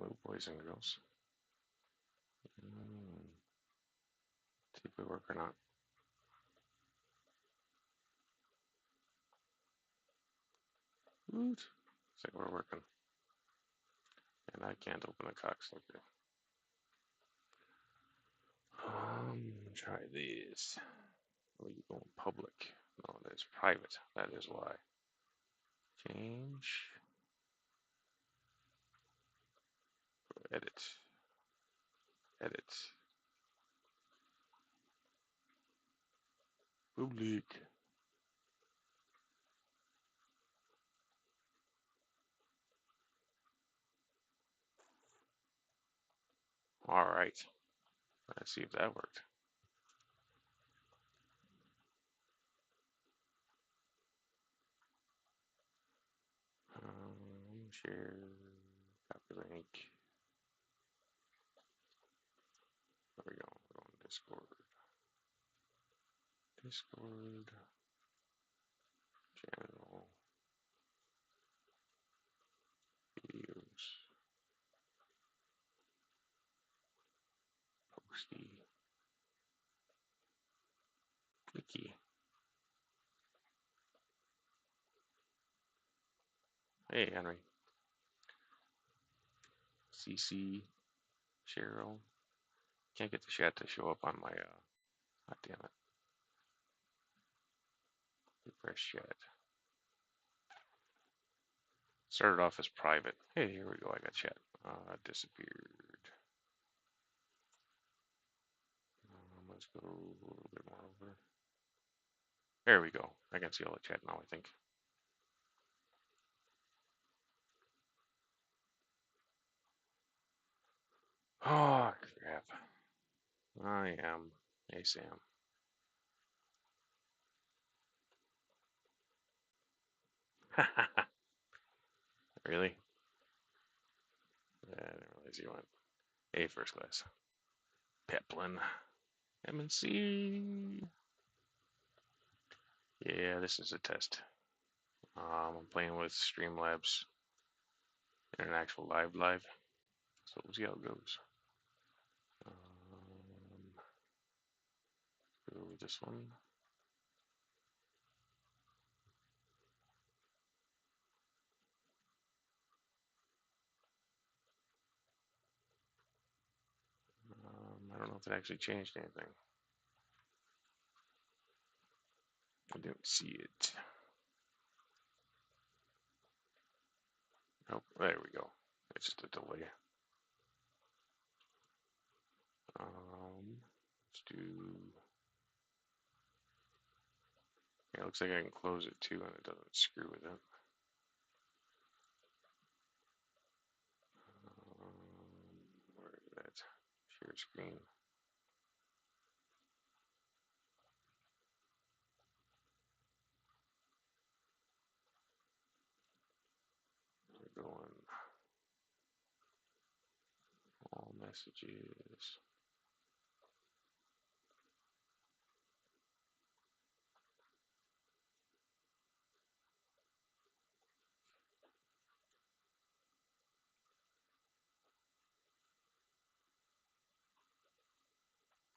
Hello, boys and girls. See if we work or not. Woot. Looks like we're working. And I can't open a cocksucker. Try this. Oh, you going public? No, that's private. That is why. Change. Edit. Edit. Public. All right. Let's see if that worked. Share. Copy link. There we go. We're on Discord. Discord. Channel. Videos. Posty. Wiki. Hey, Henry. CC. Cheryl. Can't get the chat to show up on my, God damn it. Refresh chat. Started off as private. Hey, here we go. I got chat. Disappeared. Let's go a little bit more over. There we go. I can see all the chat now, I think. Oh, crap. I am. Hey, Sam. Really? Yeah, I didn't realize you went. Hey, first class. Peplin. MNC. Yeah, this is a test. I'm playing with Streamlabs in an actual live. So we'll see how it goes. Go with this one. I don't know if it actually changed anything. I didn't see it. Nope, there we go. It's just a delay. Let's do. Yeah, it looks like I can close it too, and it doesn't screw with it. Where is that? Share screen. We're going all messages.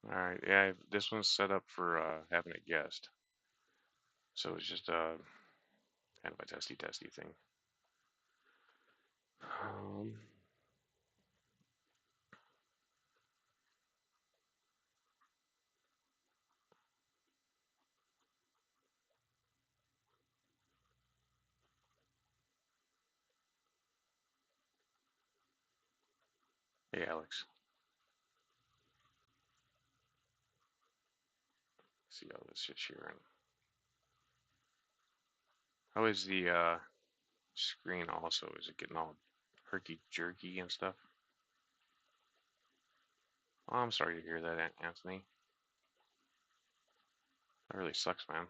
All right, yeah, this one's set up for having a guest, so it's just kind of a testy thing. Hey, Alex. See how this is sharing. How is the screen also? Is it getting all herky jerky and stuff? Oh, I'm sorry to hear that, Anthony. That really sucks, man.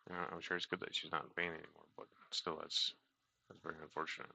You know, I'm sure it's good that she's not in pain anymore, but still, that's very unfortunate.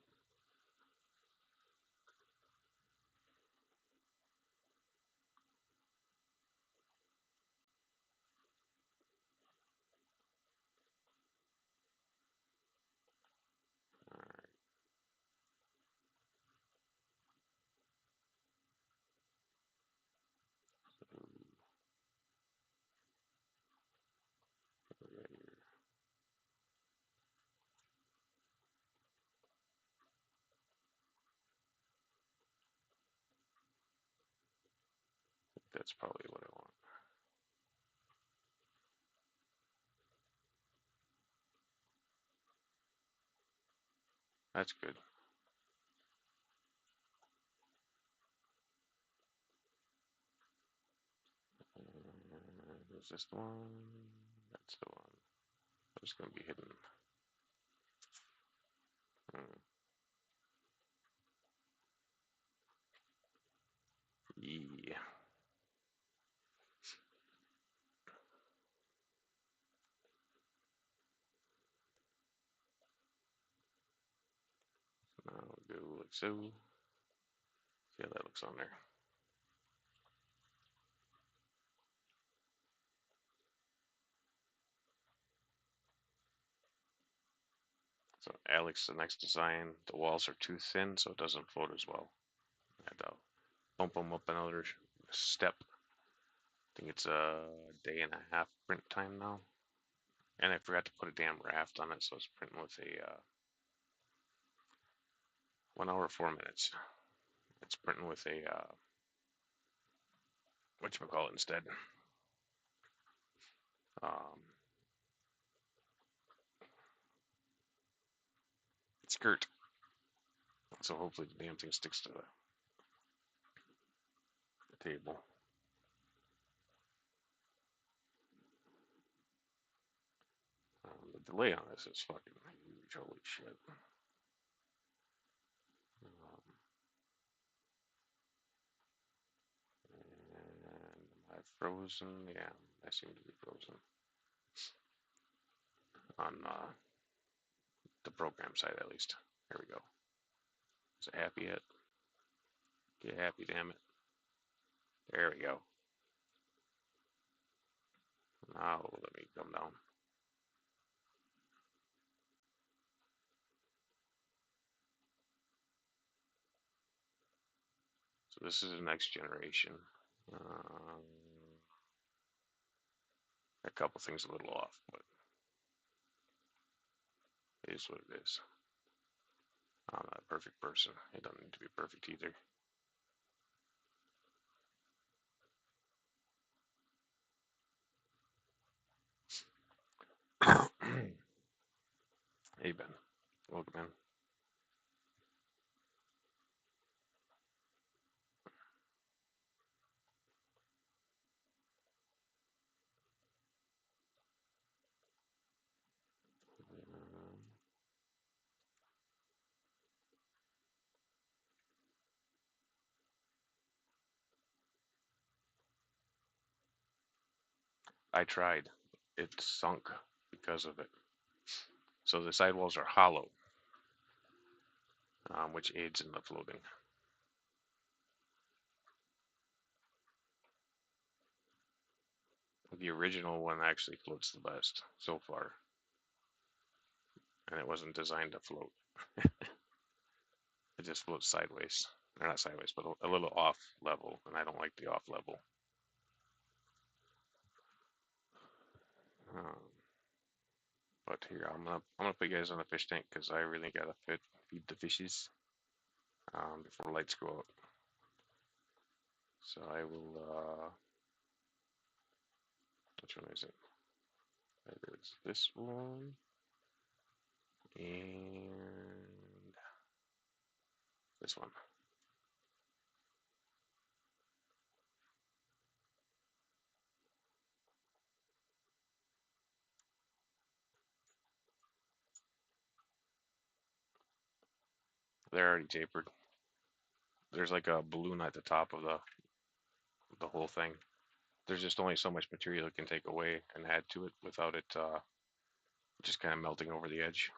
That's probably what I want. That's good. Is this the one? That's the one. It's gonna be hidden. Hmm. Yeah. Now we'll go like so. See how that looks on there. So Alex, the next design, the walls are too thin, so it doesn't float as well. I had to bump them up another step. I think it's a day and a half print time now. And I forgot to put a damn raft on it, so it's printing with a 1 hour 4 minutes. It's printing with a whatchamacallit instead. Um, skirt. So hopefully the damn thing sticks to the table. The delay on this is fucking huge. Holy shit. And am I frozen? Yeah, I seem to be frozen on the program side at least. There we go. Is it happy yet? Get happy, damn it. There we go. Now let me come down. So this is the next generation. Um, a couple things a little off, but it is what it is. I'm not a perfect person. It doesn't need to be perfect either. Hey Ben, welcome in. I tried. It sunk because of it. So the sidewalls are hollow, which aids in the floating. The original one actually floats the best so far, and it wasn't designed to float. It just floats sideways. Or not sideways, but a little off level, and I don't like the off level. Um, but here, I'm gonna put you guys on a fish tank because I really gotta feed the fishes before lights go out. So I will. Which one is it? It is this one and this one. They're already tapered. There's like a balloon at the top of the whole thing. There's just only so much material it can take away and add to it without it just kind of melting over the edge.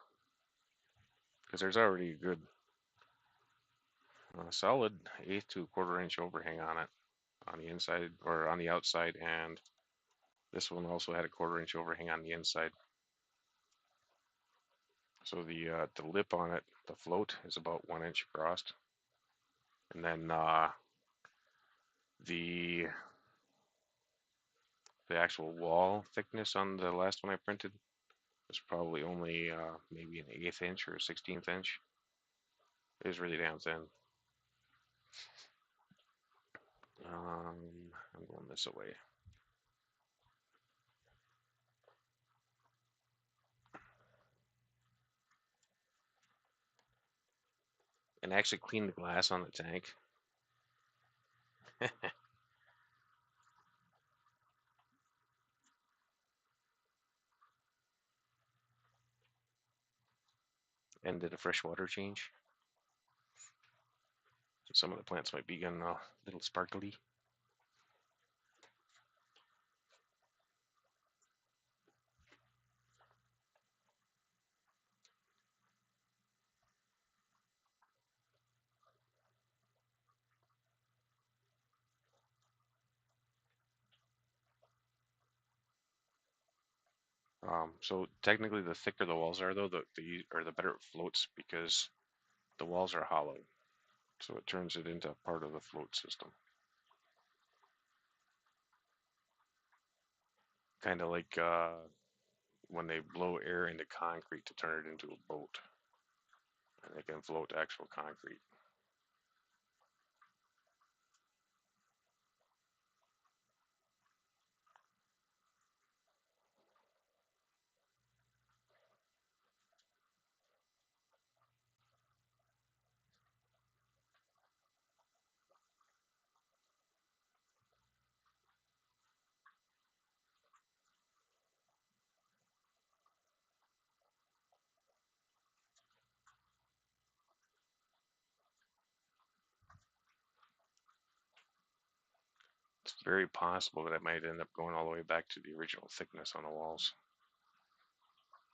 Because there's already a good solid eighth to a quarter inch overhang on it on the inside or on the outside, and this one also had a quarter inch overhang on the inside. So the lip on it, the float, is about 1 inch across, and then the the actual wall thickness on the last one I printed was probably only maybe an eighth inch or a 16th inch. It was really damn thin. I'm going this away. And actually clean the glass on the tank. And did a fresh water change. So some of the plants might be getting a little sparkly. So technically, the thicker the walls are, though, the better it floats because the walls are hollow. So it turns it into part of the float system. Kind of like when they blow air into concrete to turn it into a boat, and they can float actual concrete. It's very possible that it might end up going all the way back to the original thickness on the walls,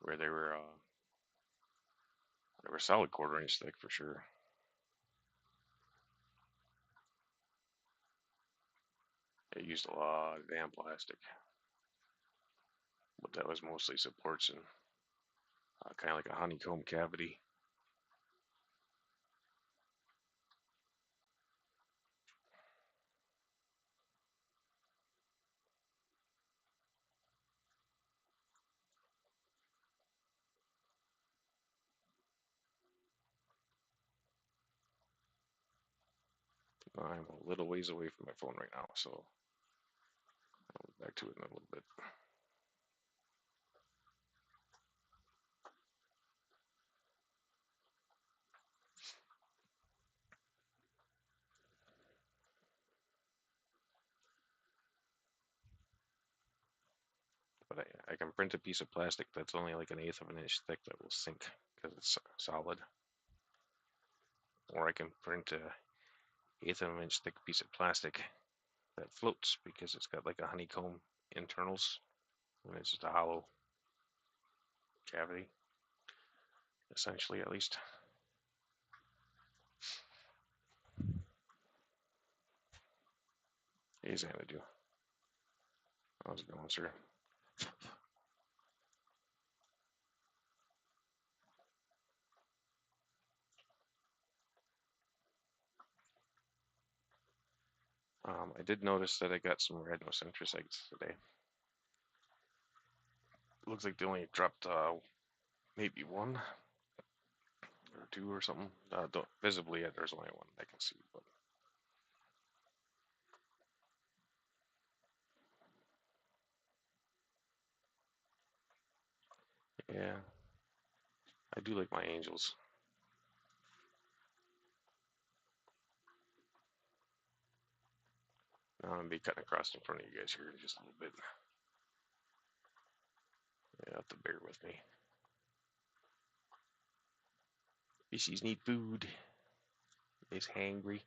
where they were solid quarter-inch thick for sure. It used a lot of damn plastic, but that was mostly supports and kind of like a honeycomb cavity. I'm a little ways away from my phone right now, so I'll be back to it in a little bit. But I can print a piece of plastic that's only like an eighth of an inch thick that will sink because it's solid. Or I can print a eighth of an inch thick piece of plastic that floats because it's got like a honeycomb internals and it's just a hollow cavity, essentially at least. Hey Xanadu, how's it going, sir? I did notice that I got some rhinocentris today. It looks like they only dropped maybe one or two or something. Visibly, there's only one I can see, but yeah, I do like my angels. Now I'm gonna be cutting across in front of you guys here in just a little bit. You have to bear with me. Fishies need food. He's hangry.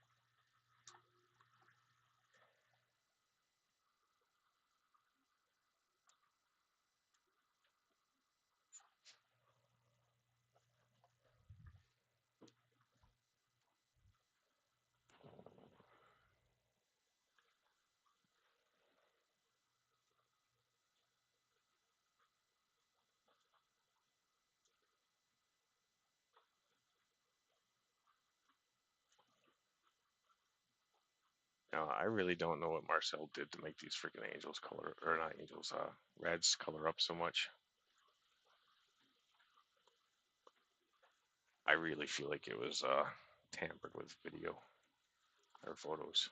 Now I really don't know what Marcel did to make these freaking angels color, or not angels, reds color up so much. I really feel like it was tampered with video or photos.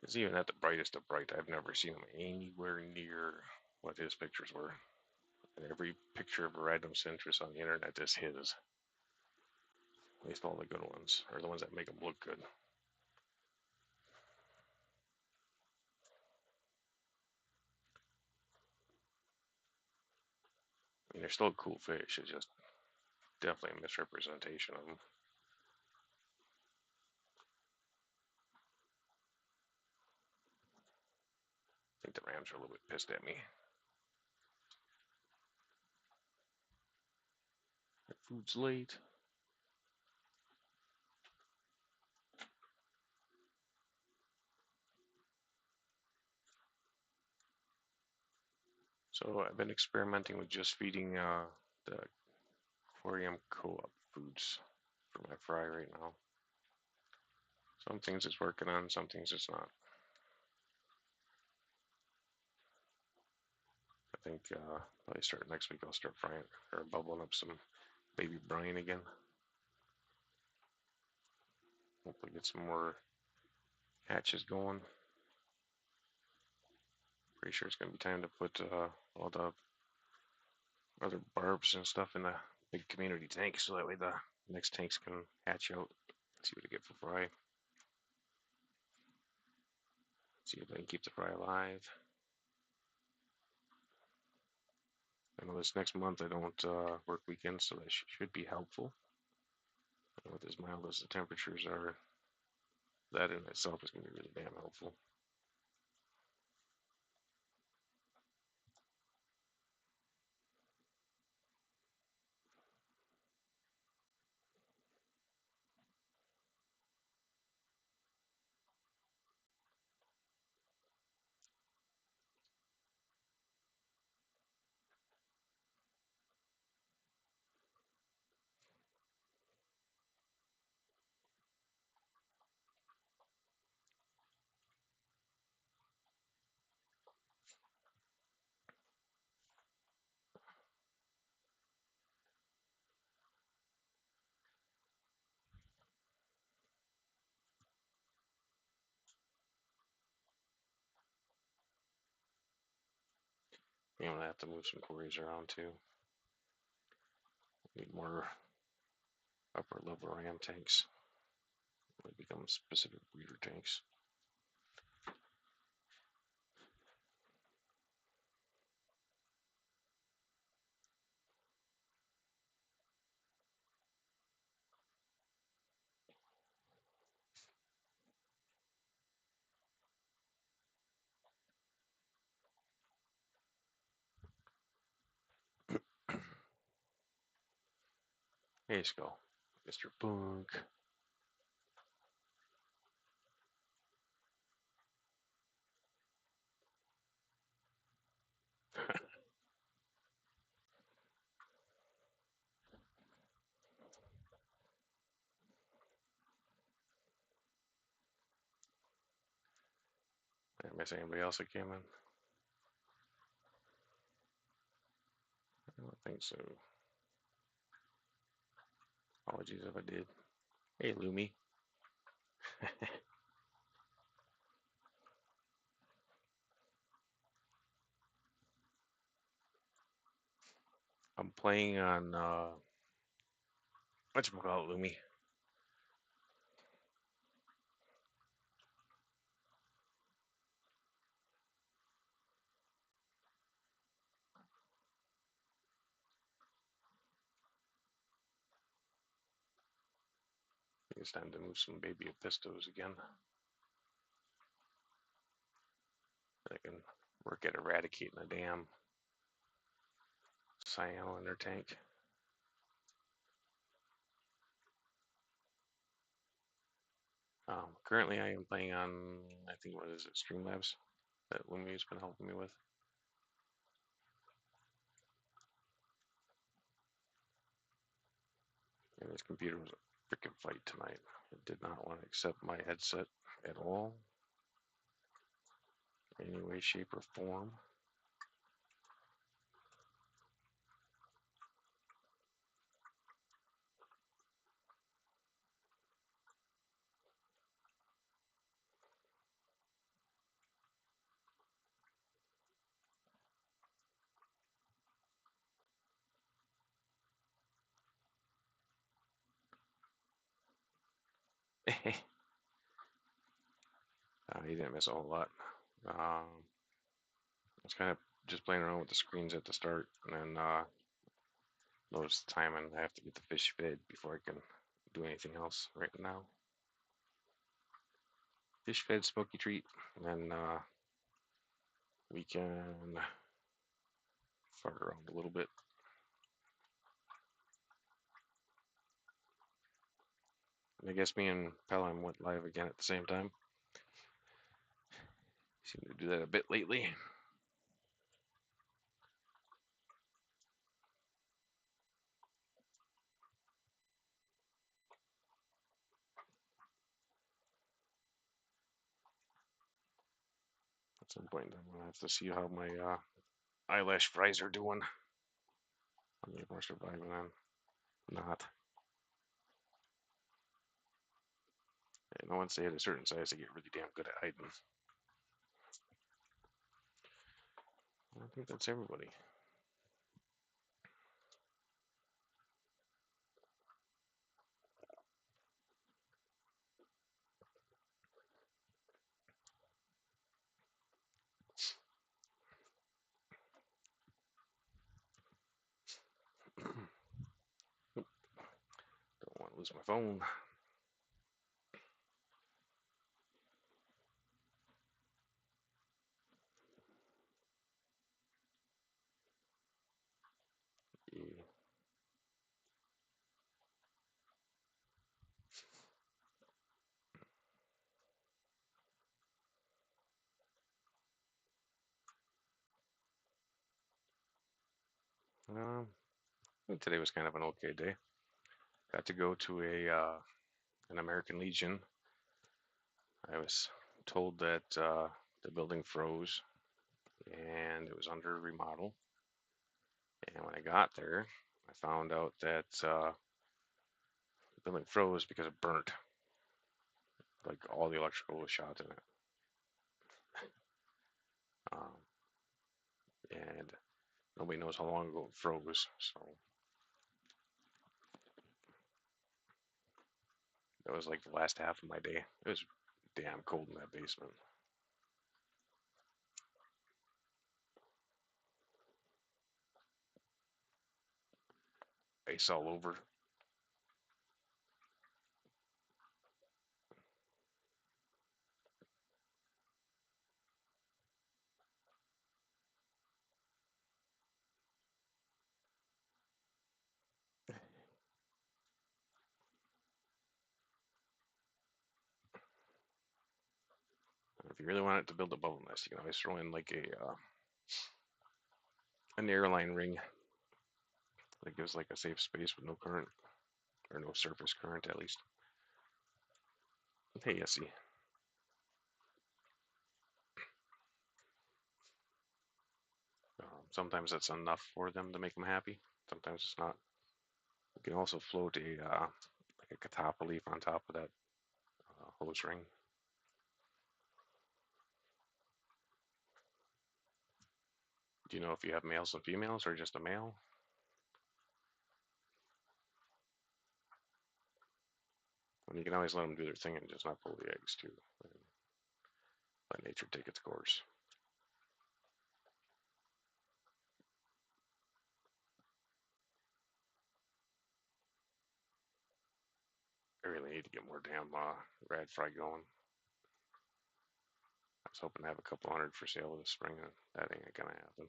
Because even at the brightest of bright, I've never seen him anywhere near what his pictures were. And every picture of a random centrist on the internet is his. At least all the good ones, or the ones that make him look good. I mean, they're still cool fish. It's just definitely a misrepresentation of them. I think the Rams are a little bit pissed at me. My food's late. So I've been experimenting with just feeding the aquarium co-op foods for my fry right now. Some things it's working on, some things it's not. I think probably start next week I'll start frying or bubbling up some baby brine again. Hopefully get some more hatches going. Pretty sure it's gonna be time to put all the other barbs and stuff in the big community tank so that way the next tanks can hatch out. See what I get for fry. See if I can keep the fry alive. I know this next month I don't work weekends, so that should be helpful. And with as mild as the temperatures are, that in itself is going to be really damn helpful. You know, I have to move some quarries around too. Need more upper level ram tanks. They become specific breeder tanks. Hey, Skull, Mr. Punk. Did I miss anybody else that came in? I don't think so. Apologies if I did. Hey, Lumi. I'm playing on whatchamacallit, Lumi. It's time to move some baby pistos again. I can work at eradicating the damn cyano in their tank. Currently, I am playing on, I think, what is it, Streamlabs that Lumi's been helping me with. And this computer was a freaking fight tonight. It did not want to accept my headset at all, in any way, shape, or form. He didn't miss a whole lot. I was kind of just playing around with the screens at the start, and then noticed the time, and I have to get the fish fed before I can do anything else right now. Fish fed, smoky treat, and then we can fart around a little bit. And I guess me and Pelham went live again at the same time. Seem to do that a bit lately. At some point, I'm gonna have to see how my eyelash fries are doing. How many more surviving on? Not. And once they hit a certain size, they get really damn good at hiding. I think that's everybody. Don't want to lose my phone. Yeah. Um, Today was kind of an okay day. Got to go to a an American Legion. I was told that the building froze and it was under remodel. And when I got there, I found out that the building froze because it burnt. Like all the electrical was shot in it. Um, and nobody knows how long ago it froze. So that was like the last half of my day. It was damn cold in that basement. Ice all over. If you really want it to build a bubble nest, you can always throw in like an airline ring that gives like a safe space with no current or no surface current at least. Hey, Essie. Sometimes that's enough for them to make them happy. Sometimes it's not. You can also float a like a catappa leaf on top of that hose ring. Do you know if you have males and females or just a male? And you can always let them do their thing and just not pull the eggs too. And let nature take its course. I really need to get more damn rad fry going. I was hoping to have a couple hundred for sale this spring, and that ain't gonna happen.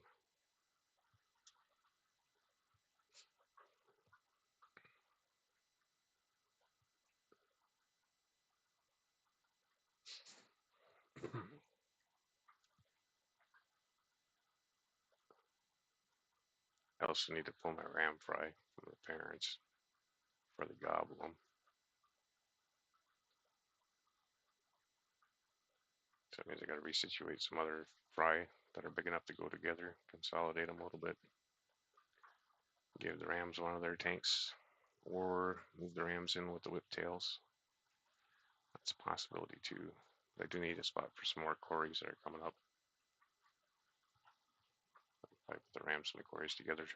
I also need to pull my ram fry from the parents for the gobble 'em. So that means I got to resituate some other fry that are big enough to go together, consolidate them a little bit, give the rams one of their tanks, or move the rams in with the whiptails. That's a possibility too. I do need a spot for some more quarries that are coming up. I put the rams and the quarries together.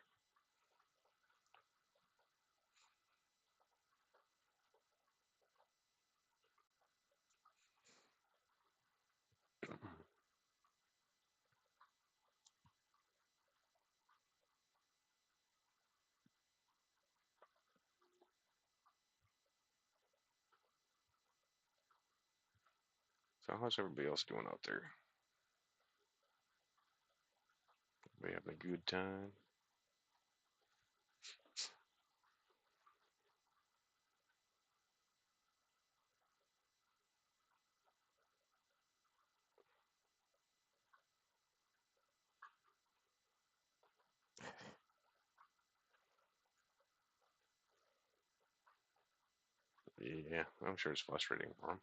So how's everybody else doing out there? We having a good time? Yeah, I'm sure it's frustrating for him.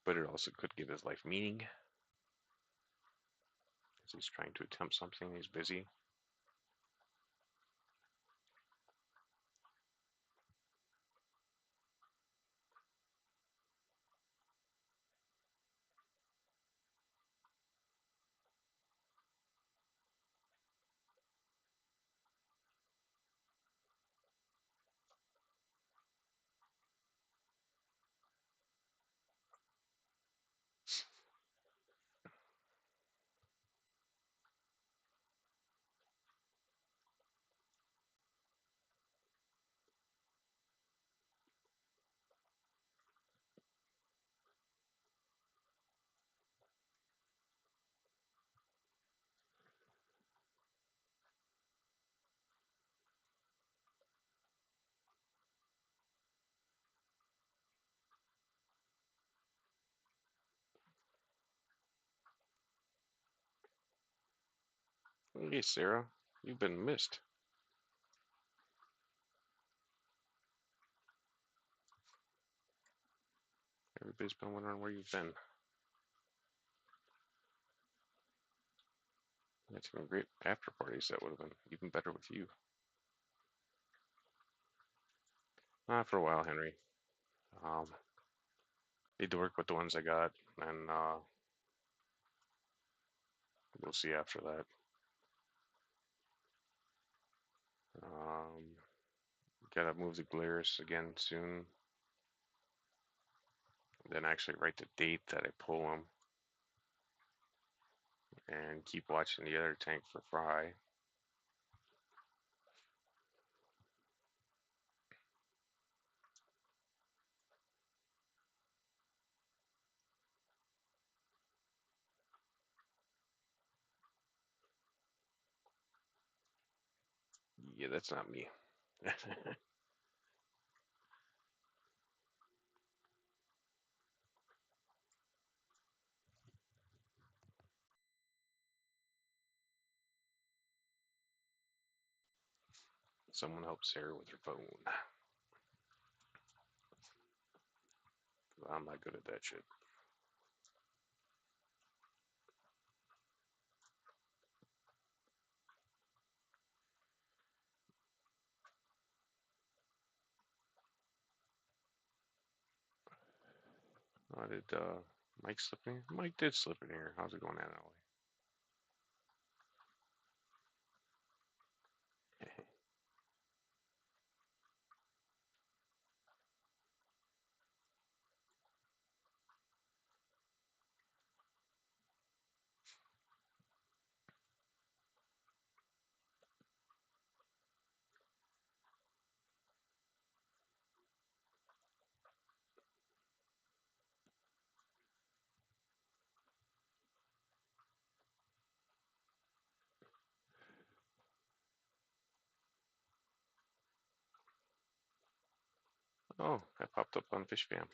But it also could give his life meaning. As he's trying to attempt something, he's busy. Hey, Sarah, you've been missed. Everybody's been wondering where you've been. That's been great after parties. That would have been even better with you. Not for a while, Henry. Um, Need to work with the ones I got, and we'll see after that. Um, Gotta move the glares again soon. Then actually write the date that I pull them, and keep watching the other tank for fry. Yeah, that's not me. Someone help Sarah with her phone. I'm not good at that shit. Did Mike slip in? Mike did slip in here. How's it going, Anna? Oh, I popped up on Fish Fam.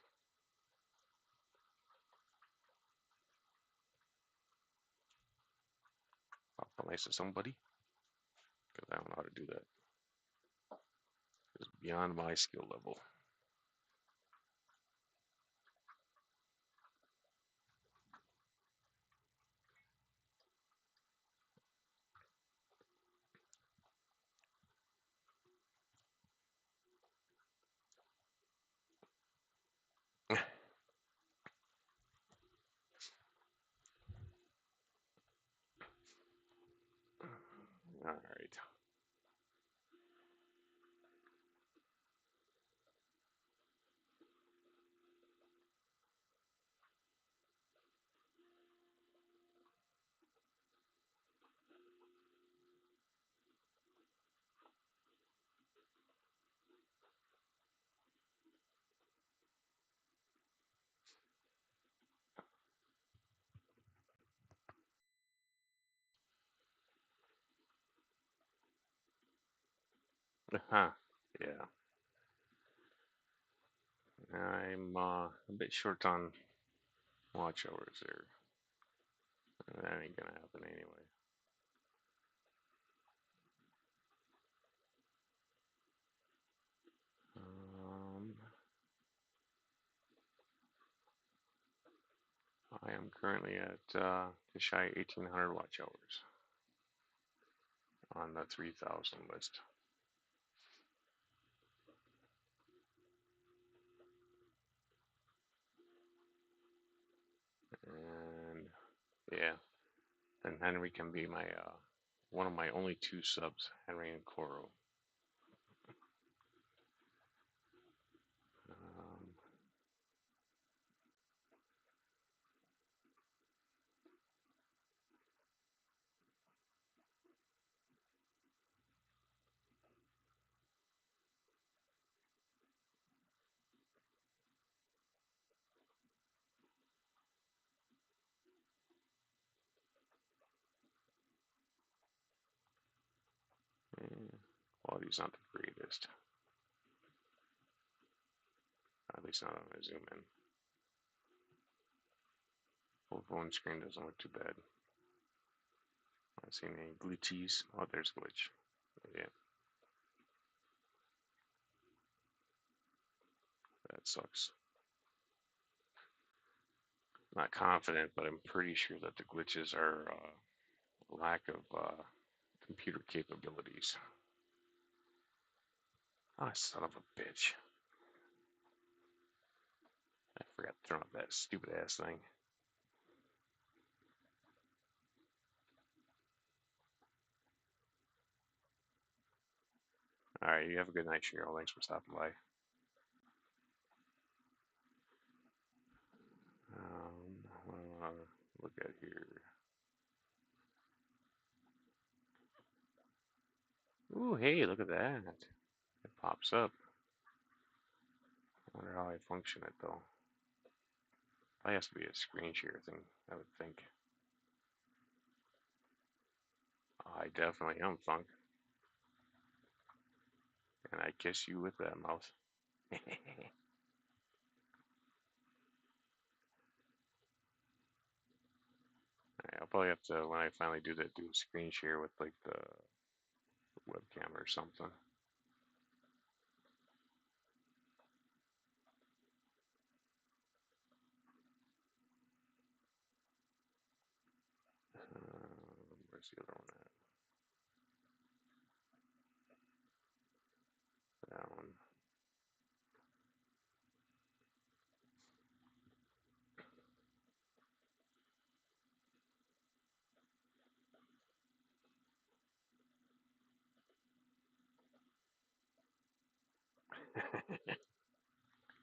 Pop on nice to somebody, because I don't know how to do that. It's beyond my skill level. All right. Huh. Yeah. I'm a bit short on watch hours there. That ain't gonna happen anyway. Um, I am currently at just shy of 1,800 watch hours on the 3,000 list. And yeah, and Henry can be my one of my only two subs, Henry and Koro. Um, Quality's not the greatest, at least not on a zoom in. Full phone screen doesn't look too bad. Not seeing any glitches. Oh, there's a glitch. Yeah, that sucks. Not confident, but I'm pretty sure that the glitches are lack of computer capabilities. Ah, son of a bitch. I forgot to turn off that stupid ass thing. Alright, you have a good night, Cheryl. Thanks for stopping by. What do I want to look at here? Ooh, hey, look at that. It pops up. I wonder how I function it, though. That has to be a screen share thing, I would think. I definitely am Funk. And I kiss you with that mouth. I'll probably have to, when I finally do that, do a screen share with like the webcam or something. Where's the other one at? That one.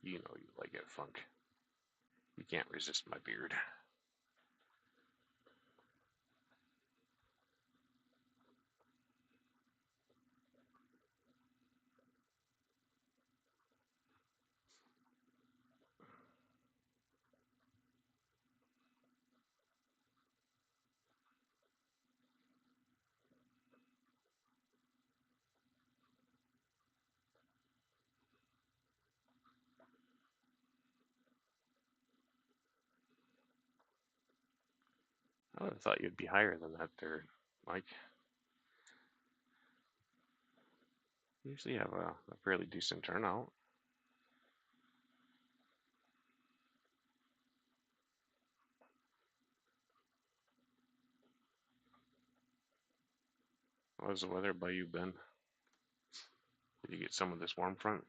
You know you like it, Funk. You can't resist my beard. I would have thought you'd be higher than that there, Mike. You usually have a fairly decent turnout. How's the weather by you, Ben? Did you get some of this warm front?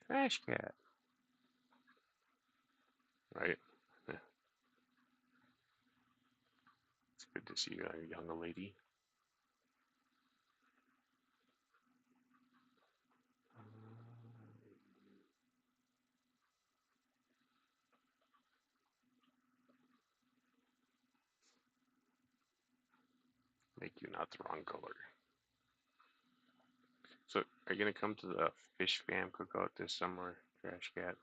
Trash cat. Right? Yeah, it's good to see you, a young lady. Make you not the wrong color. So, are you gonna come to the fish fam cookout this summer, Trash Cat?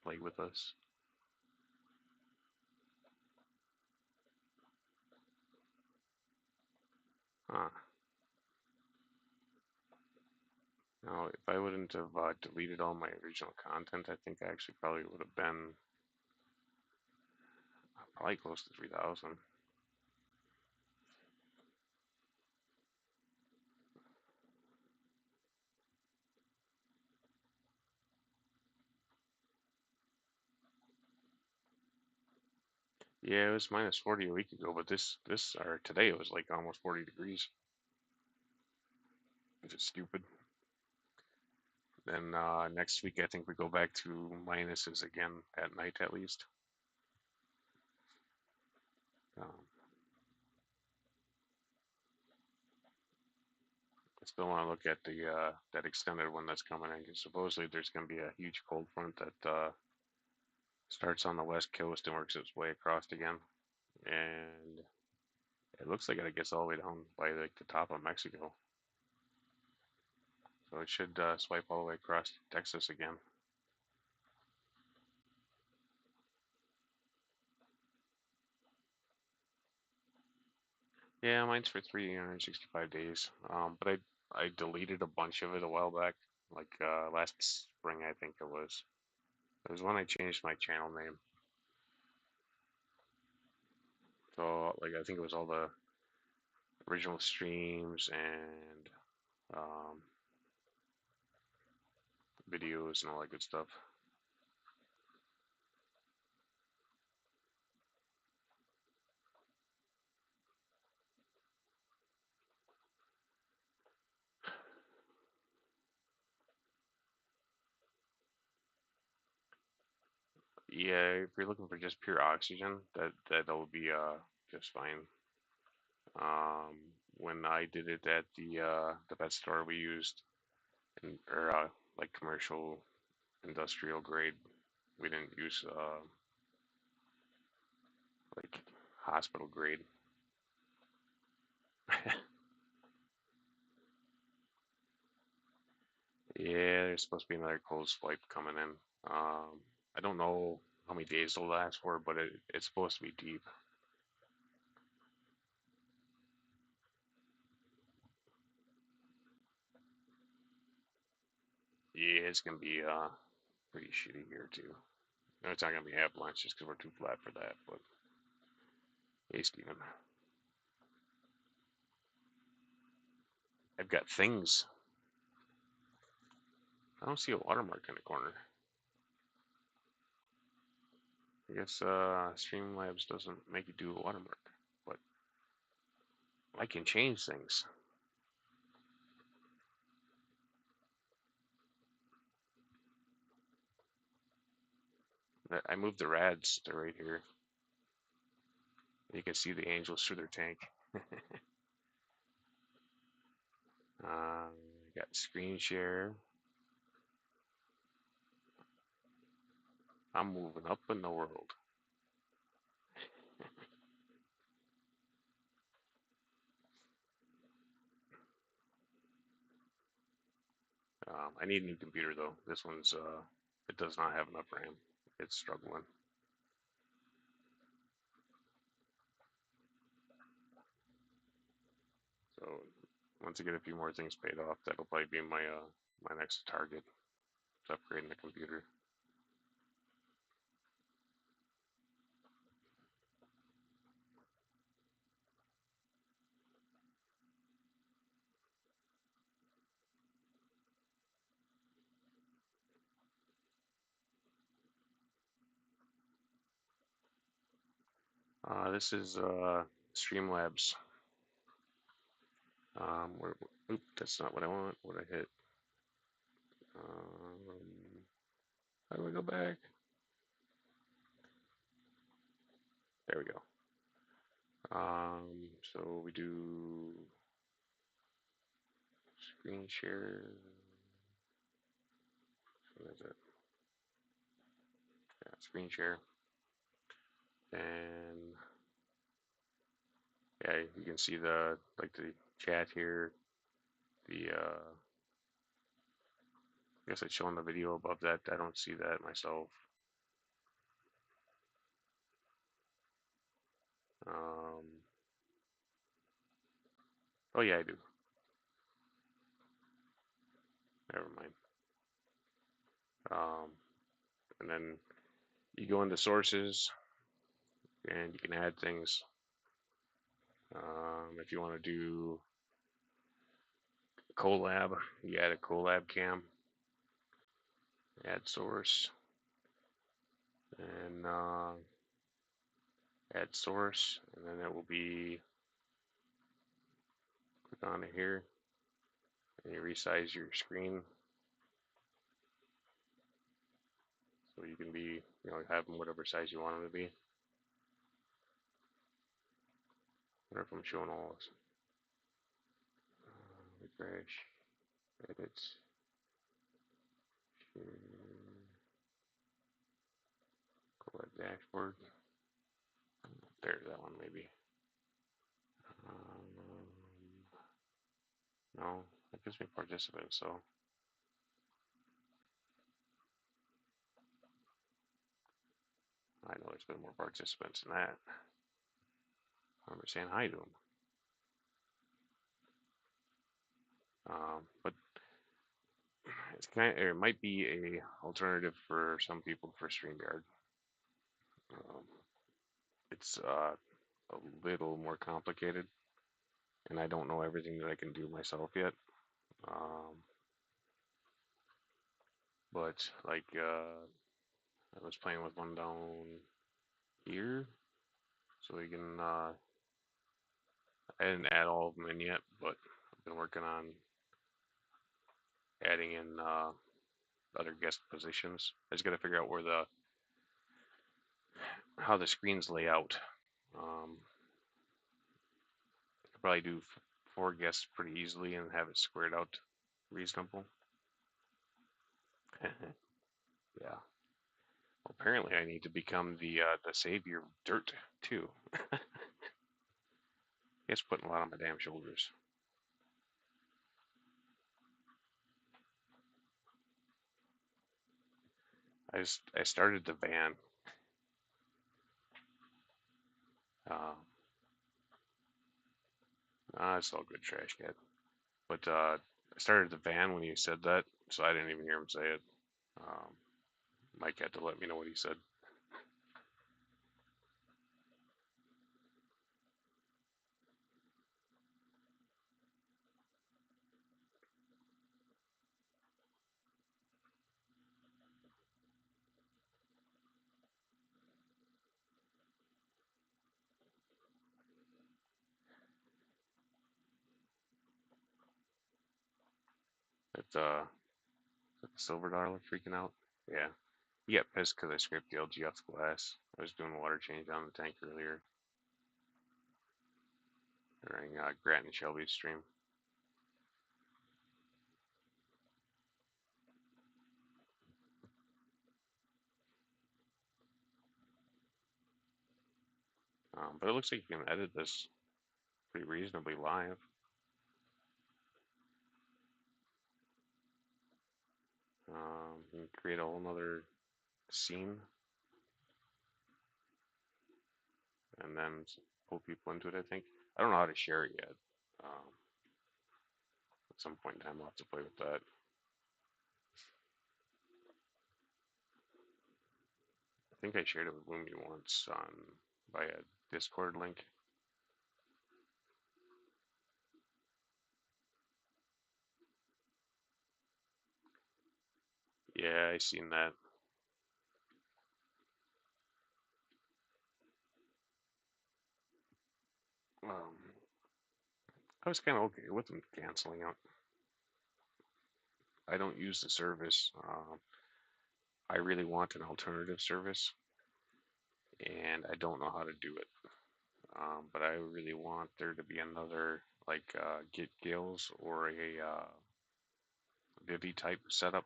Play with us? Huh. Now, if I wouldn't have deleted all my original content, I think I actually probably would have been probably close to 3,000. Yeah, it was minus 40 a week ago, but or today it was like almost 40 degrees, which is stupid. Then next week I think we go back to minuses again at night at least. Um, I still want to look at the that extended one that's coming in because supposedly there's going to be a huge cold front that starts on the west coast and works its way across again, and it looks like it gets all the way down by like the top of Mexico. So it should swipe all the way across Texas again. Yeah, mine's for 365 days. But I deleted a bunch of it a while back, like last spring I think it was. It was when I changed my channel name. So like I think it was all the original streams and um, videos and all that good stuff. Yeah, if you're looking for just pure oxygen, that'll be just fine. Um, when I did it at the pet store, we used or like commercial industrial grade. We didn't use like hospital grade. Yeah, there's supposed to be another cold swipe coming in. I don't know how many days it'll last for, but it's supposed to be deep. Yeah, it's gonna be pretty shitty here too. No, it's not gonna be avalanche just because we're too flat for that. But hey, Steven, I've got things. I don't see a watermark in the corner. I guess Streamlabs doesn't make you do a watermark, but I can change things. I moved the rads to right here. You can see the angels through their tank. Got screen share. I'm moving up in the world. I need a new computer though. This one's it does not have enough RAM. It's struggling. So once I get a few more things paid off, that'll probably be my next target. Is upgrading the computer. This is Streamlabs. Where, oop, that's not what I want. What I hit. How do I go back? There we go. So we do screen share. What is it? Yeah, screen share. And Yeah, you can see the chat here. I guess it's showing the video above that. I don't see that myself. Um, oh yeah, I do. Never mind. Um, and then you go into sources and you can add things. If you want to do collab, you add a collab cam, add source, and add source, and then it will be click on it here, and you resize your screen so you can be, have them whatever size you want them to be. I wonder if I'm showing all this. Refresh, edit, collab dashboard. There's that one maybe. Um, no, that gives me participants, so I know there's been more participants than that. I remember saying hi to them. But it's it might be a alternative for some people for StreamYard. Um, it's a little more complicated, and I don't know everything that I can do myself yet. Um, but I was playing with one down here, so we can. I didn't add all of them in yet, but I've been working on adding in other guest positions. I just got to figure out where the how the screens lay out. Um, I could probably do four guests pretty easily and have it squared out reasonable. Yeah. Well, apparently, I need to become the savior of dirt too. It's putting a lot on my damn shoulders. I started the van. Uh, it's all good, trash cat. But I started the van when you said that, so I didn't even hear him say it. Um, Mike had to let me know what he said. That the silver dollar freaking out. Yeah, he got pissed because I scraped the LGF glass. I was doing a water change on the tank earlier during Grant and Shelby's stream. But it looks like you can edit this pretty reasonably live. You can create a whole nother scene and then pull people into it, I think. I don't know how to share it yet. At some point in time, I'll have to play with that. I think I shared it with Lumi once on by a Discord link. Yeah, I seen that. I was kind of okay with them canceling out. I don't use the service. I really want an alternative service, and I don't know how to do it. But I really want there to be another like Get Gills or a Vivi type setup,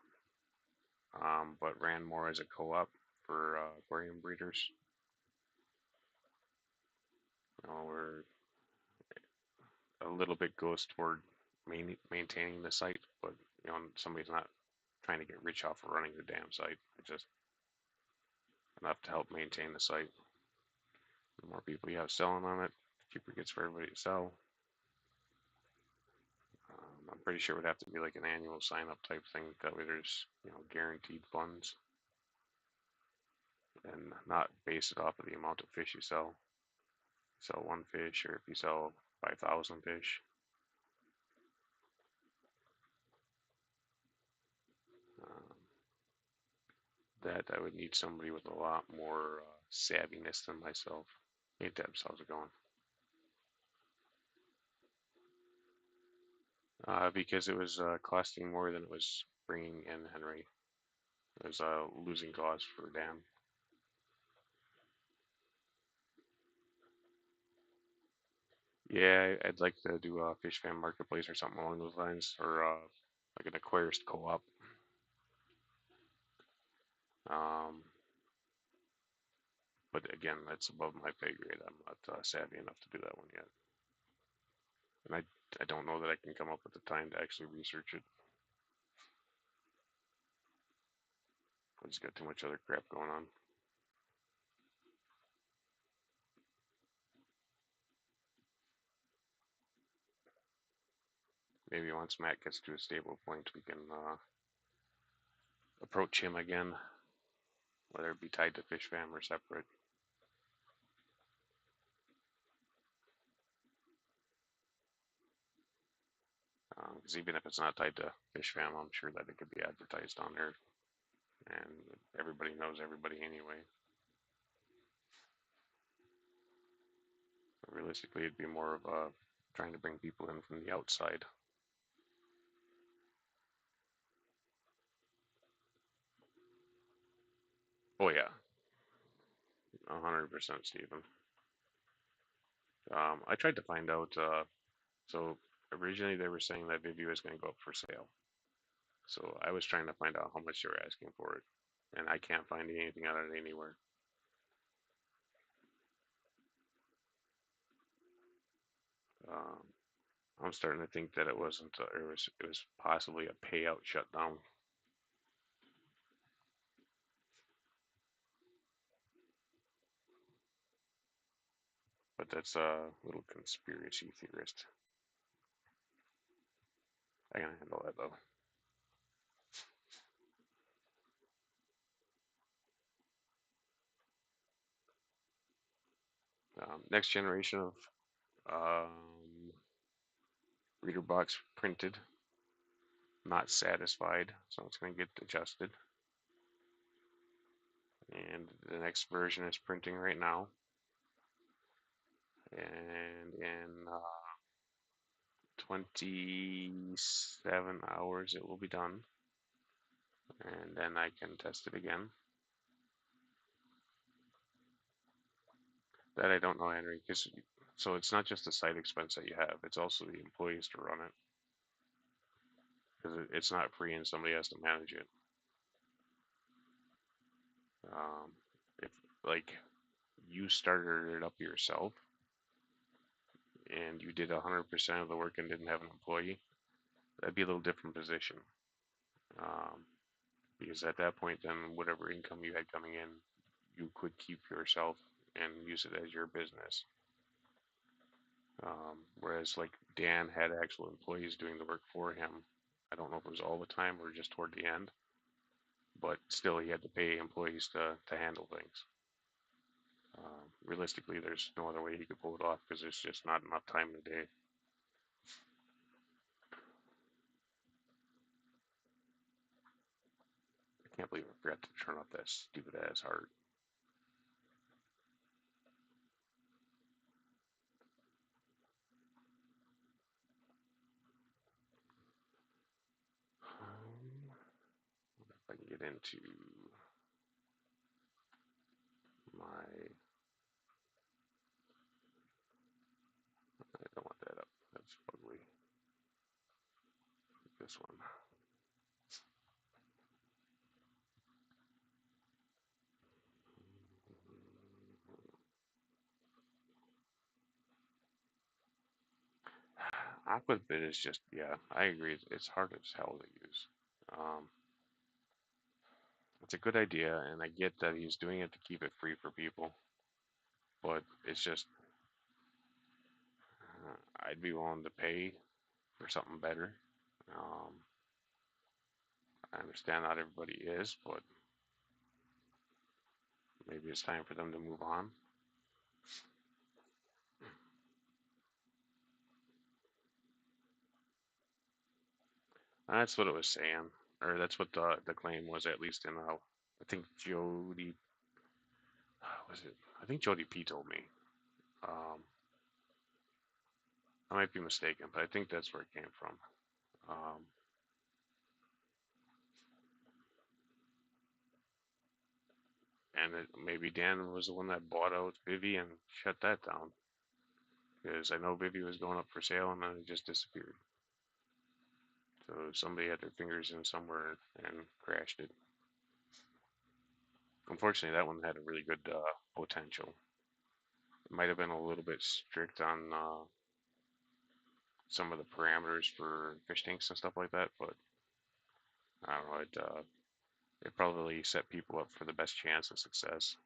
but ran more as a co-op for aquarium breeders. Where a little bit goes toward maintaining the site, but somebody's not trying to get rich off of running the damn site. It's just enough to help maintain the site. The more people you have selling on it, the cheaper it gets for everybody to sell. I'm pretty sure it would have to be like an annual sign up type thing. That way there's guaranteed funds and not base it off of the amount of fish you sell. Sell one fish, or if you sell 5,000 fish. Um, that I would need somebody with a lot more savviness than myself. Hey Debs, how's it going? Because it was costing more than it was bringing in, Henry. It was a losing cause for Dan. Yeah, I'd like to do a fish fan marketplace or something along those lines, or like an aquarist co-op. Um, but again, that's above my pay grade. I'm not savvy enough to do that one yet, and I don't know that I can come up with the time to actually research it. I just got too much other crap going on. Maybe once Matt gets to a stable point, we can approach him again, whether it be tied to Fish Fam or separate. Because even if it's not tied to Fish Fam, I'm sure that it could be advertised on there, and everybody knows everybody anyway. But realistically, it'd be more of a trying to bring people in from the outside. Oh yeah, 100%, Stephen. I tried to find out. So originally they were saying that Vivi was going to go up for sale. So I was trying to find out how much they were asking for it, and I can't find anything on it anywhere. Um, I'm starting to think that it wasn't. It was possibly a payout shutdown. But that's a little conspiracy theorist. I can handle that though. Next generation of reader box printed. Not satisfied, so it's going to get adjusted. And the next version is printing right now. And in 27 hours it will be done. And then I can test it again. That I don't know, Henry, because so it's not just the site expense that you have, it's also the employees to run it. Because it's not free and somebody has to manage it. Um, if like you started it up yourself and you did 100% of the work and didn't have an employee, that'd be a little different position. Um, because at that point, then whatever income you had coming in, you could keep yourself and use it as your business. Whereas like Dan had actual employees doing the work for him. I don't know if it was all the time or just toward the end, but still he had to pay employees to handle things. Realistically, there's no other way he could pull it off because there's just not enough time in the day. I can't believe I forgot to turn off that stupid ass heart. If I can get into my, I don't want that up. That's ugly. This one. Aquabit is just, yeah, I agree. It's hard as hell to use. Um, it's a good idea, and I get that he's doing it to keep it free for people, but it's just, I'd be willing to pay for something better. Um, I understand not everybody is, but maybe it's time for them to move on. And that's what it was saying, or that's what the claim was, at least in I think Jody was it? I think Jody P told me. Um, I might be mistaken, but I think that's where it came from. Um, and maybe Dan was the one that bought out Vivi and shut that down because I know Vivi was going up for sale and then it just disappeared. So somebody had their fingers in somewhere and crashed it. Unfortunately, that one had a really good potential. It might have been a little bit strict on some of the parameters for fish tanks and stuff like that, but I don't know. It probably set people up for the best chance of success.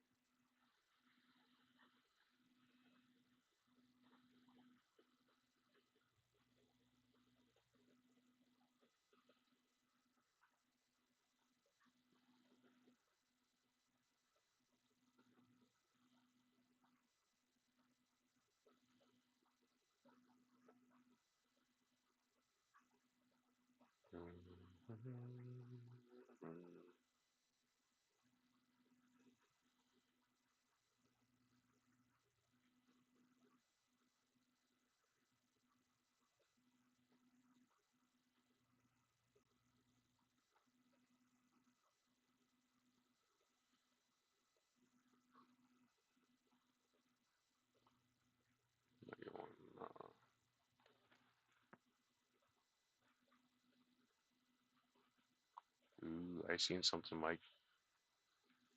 Ooh, I seen something, Mike.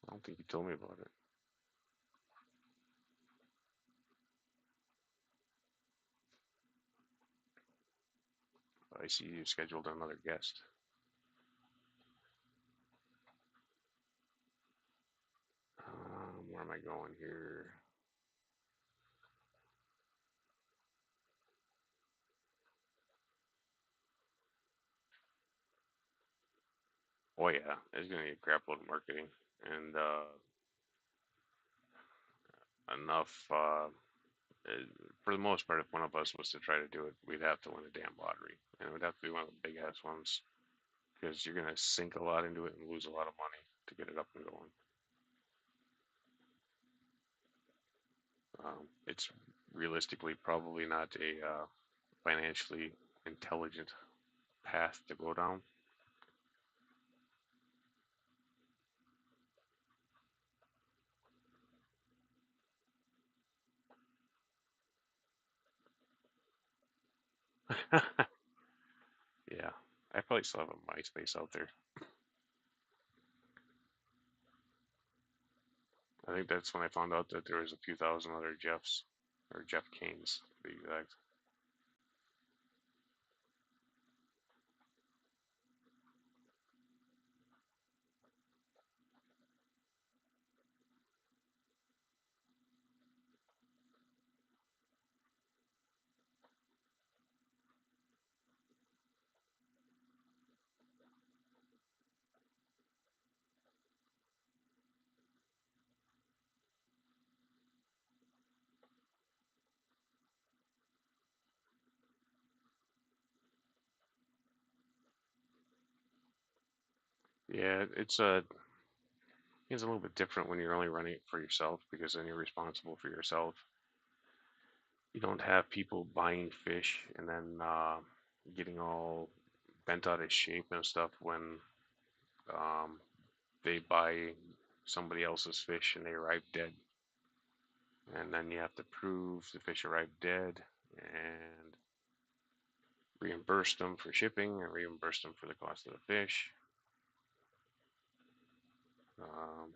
I don't think you told me about it. I see you scheduled another guest. Where am I going here? Oh yeah, it's gonna get crap load of marketing and enough. For the most part, if one of us was to try to do it, we'd have to win a damn lottery, and it would have to be one of the big ass ones because you're gonna sink a lot into it and lose a lot of money to get it up and going. It's realistically probably not a financially intelligent path to go down. Yeah, I probably still have a MySpace out there. I think that's when I found out that there was a few thousand other Jeffs, or Jeff Canes, to be exact. Yeah, it's a little bit different when you're only running it for yourself because then you're responsible for yourself. You don't have people buying fish and then getting all bent out of shape and stuff when um, they buy somebody else's fish and they arrive dead. And then you have to prove the fish arrived dead and reimburse them for shipping and reimburse them for the cost of the fish. Um,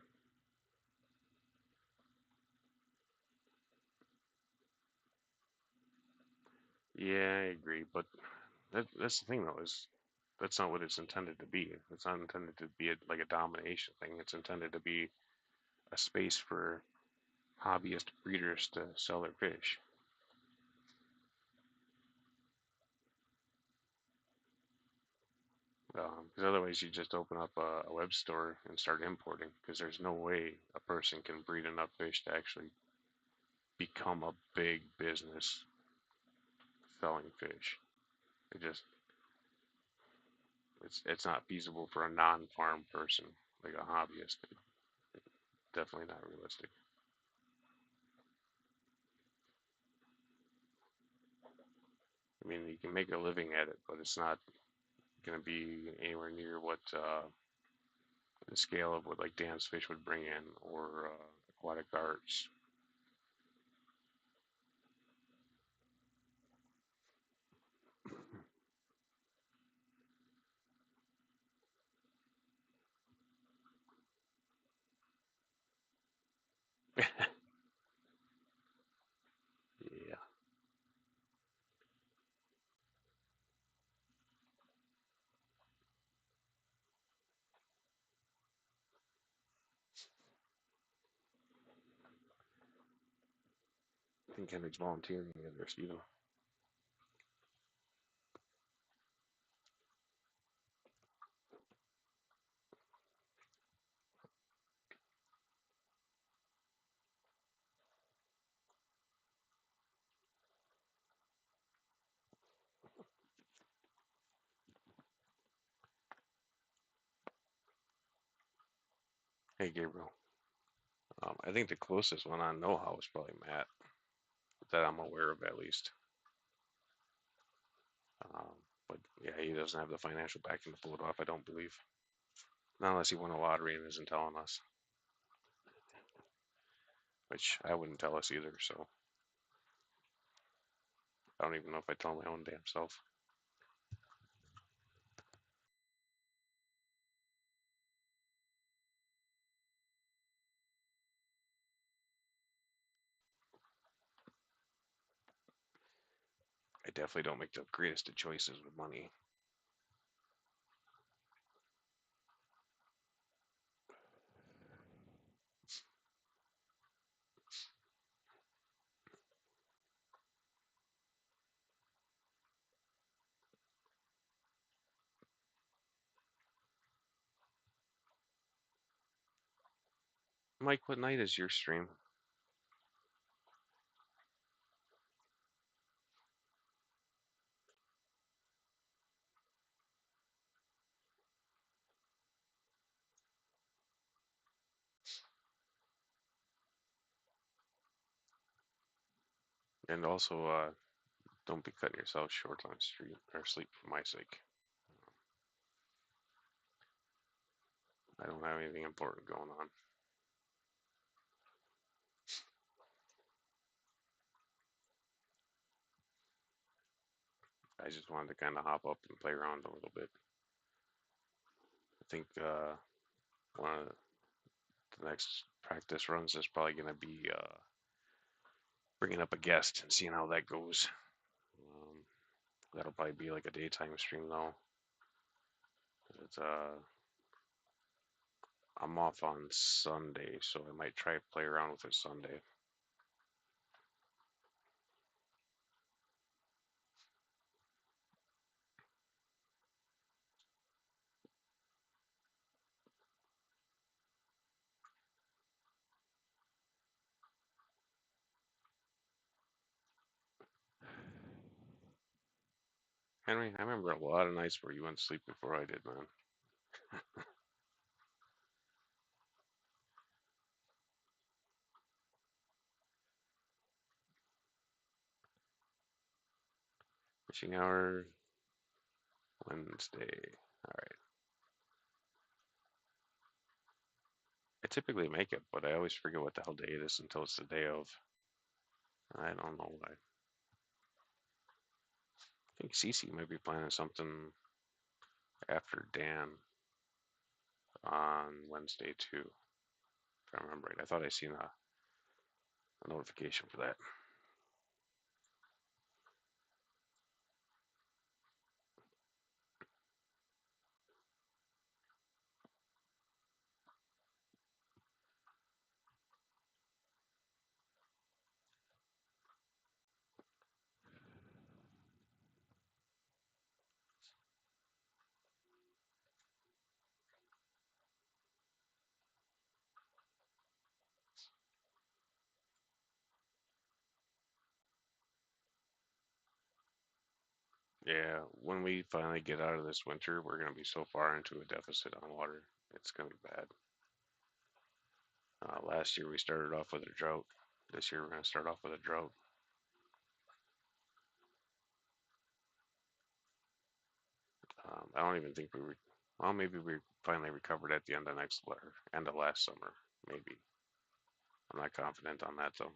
Yeah, I agree, but that's the thing though, is that's not what it's intended to be. It's not intended to be like a domination thing. It's intended to be a space for hobbyist breeders to sell their fish. Because otherwise, you just open up a web store and start importing. Because there's no way a person can breed enough fish to actually become a big business selling fish. It just it's not feasible for a non-farm person like a hobbyist. Definitely not realistic. I mean, you can make a living at it, but it's not going to be anywhere near what the scale of what like Dan's Fish would bring in or Aquatic Arts. Yeah, I think Kendrick's volunteering in there, Steven. Hey, Gabriel. I think the closest one I know how is probably Matt, that I'm aware of at least. Um, but yeah, he doesn't have the financial backing to pull it off, I don't believe. Not unless he won a lottery and isn't telling us, which I wouldn't tell us either, so I don't even know if I tell my own damn self. I definitely don't make the greatest of choices with money. Mike, what night is your stream? And also, don't be cutting yourself short on stream or sleep for my sake. I don't have anything important going on. I just wanted to kind of hop up and play around a little bit. I think one of the next practice runs is probably going to be bringing up a guest and seeing how that goes. Um, that'll probably be like a daytime stream though. It's I'm off on Sunday, so I might try to play around with it Sunday. Henry, I remember a lot of nights where you went to sleep before I did, man. Fishing hour Wednesday. All right. I typically make it, but I always forget what the hell day it is until it's the day of. I don't know why. I think Cece might be planning something after Dan on Wednesday too, if I remember right. I thought I seen a notification for that. Yeah, when we finally get out of this winter, we're gonna be so far into a deficit on water. It's gonna be bad. Last year we started off with a drought. This year we're gonna start off with a drought. I don't even think we were. Well, maybe we finally recovered at the end of end of last summer. Maybe. I'm not confident on that though.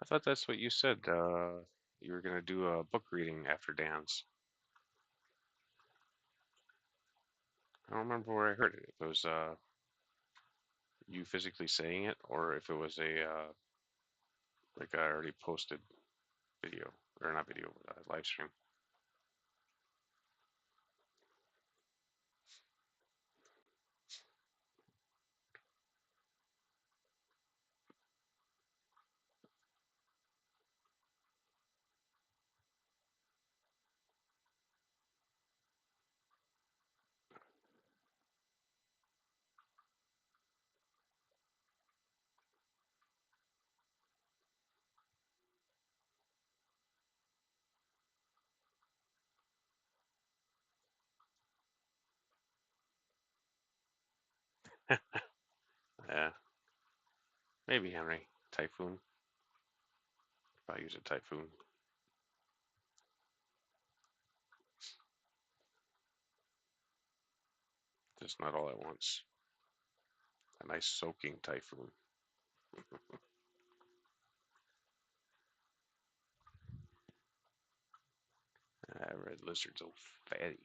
I thought that's what you said. You were gonna do a book reading after dance. I don't remember where I heard it. If it was you physically saying it, or if it was a like I already posted video or not video, live stream. Yeah, maybe Henry Typhoon. If I use a Typhoon, just not all at once. A nice soaking Typhoon. Red lizards, oh fatty.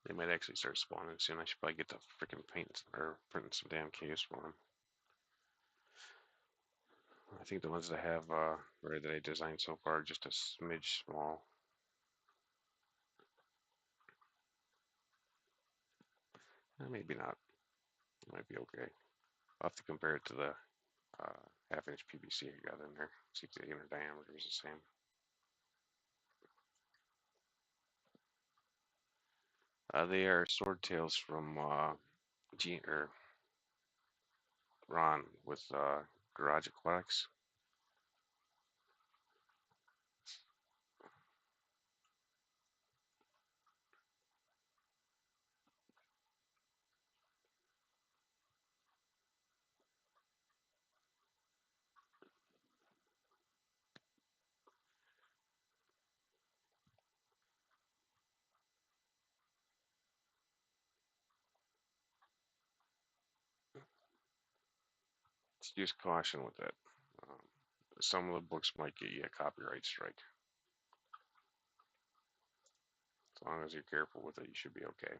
They might actually start spawning soon. I should probably get the freaking paint or printing some damn caves for them. I think the ones that I have, or that I designed so far, are just a smidge small. Maybe not. It might be okay. I'll have to compare it to the half-inch PVC I got in there. See if the inner diameter is the same. They are sword tails from Gene or Ron with Garage Aquatics. Just use caution with that. Um, some of the books might get you a copyright strike. As long as you're careful with it, you should be okay.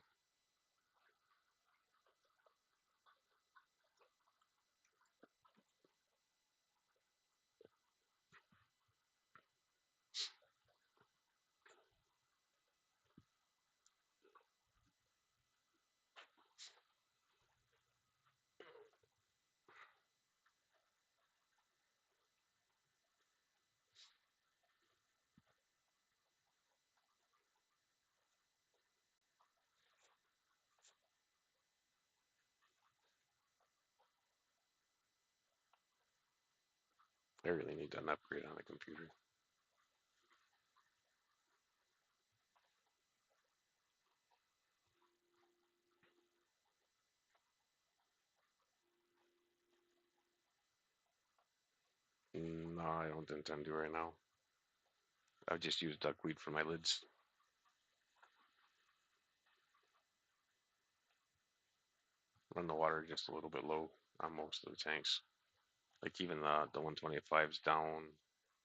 I really need an upgrade on the computer. No, I don't intend to right now. I've just used duckweed for my lids. Run the water just a little bit low on most of the tanks. Like even the 125 is down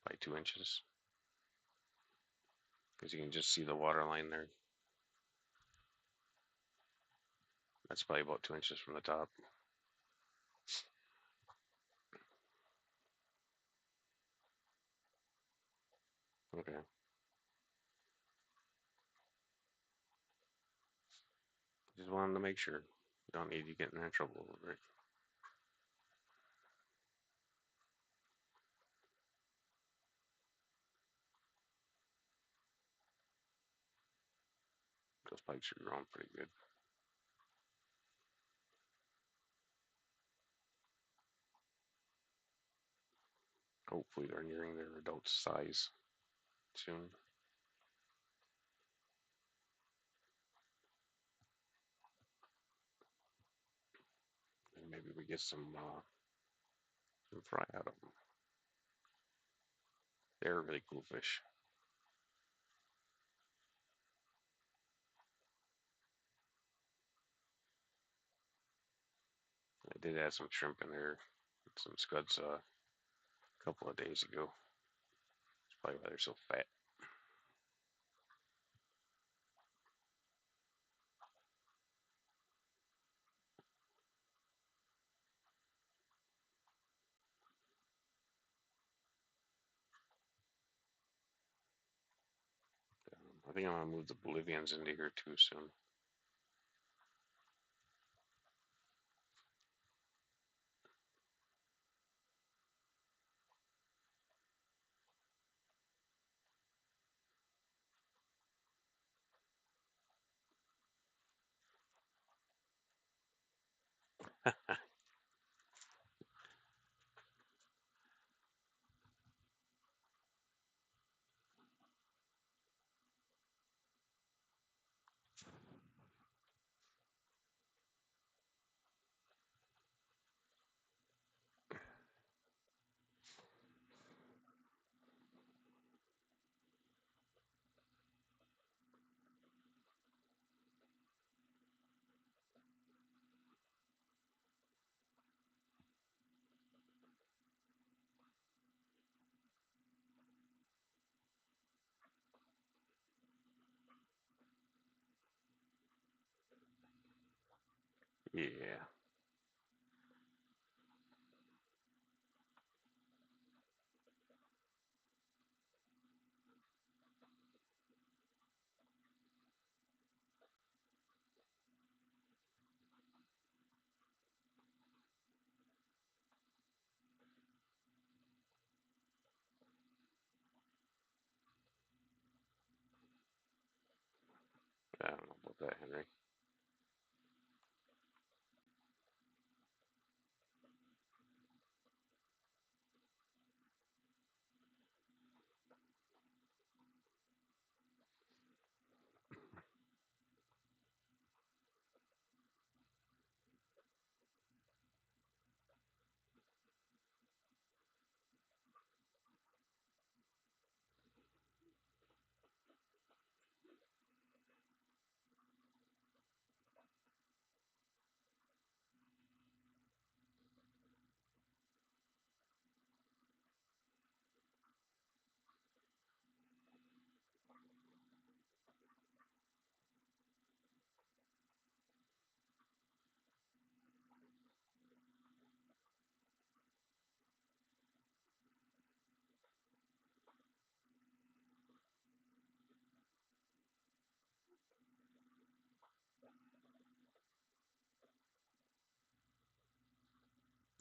by 2 inches because you can just see the water line there. That's probably about 2 inches from the top. Okay. Just wanted to make sure. Don't need you getting in trouble over it. spikes are growing pretty good. Hopefully they're nearing their adult size soon. And maybe we get some fry out of them. They're really cool fish. I did add some shrimp in there, some scuds a couple of days ago. That's probably why they're so fat. I think I'm gonna move the Bolivians into here too soon. Yeah. I don't know about that, Henry.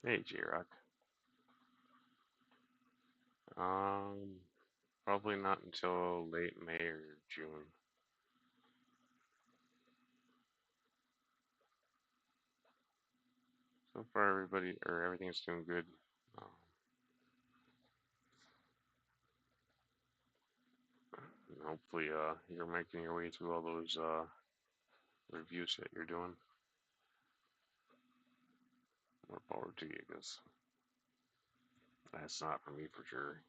Hey, J-Rock. Um, Probably not until late May or June. So far, everything's doing good. Um, Hopefully, you're making your way through all those reviews that you're doing. More power to you, because that's not for me for sure.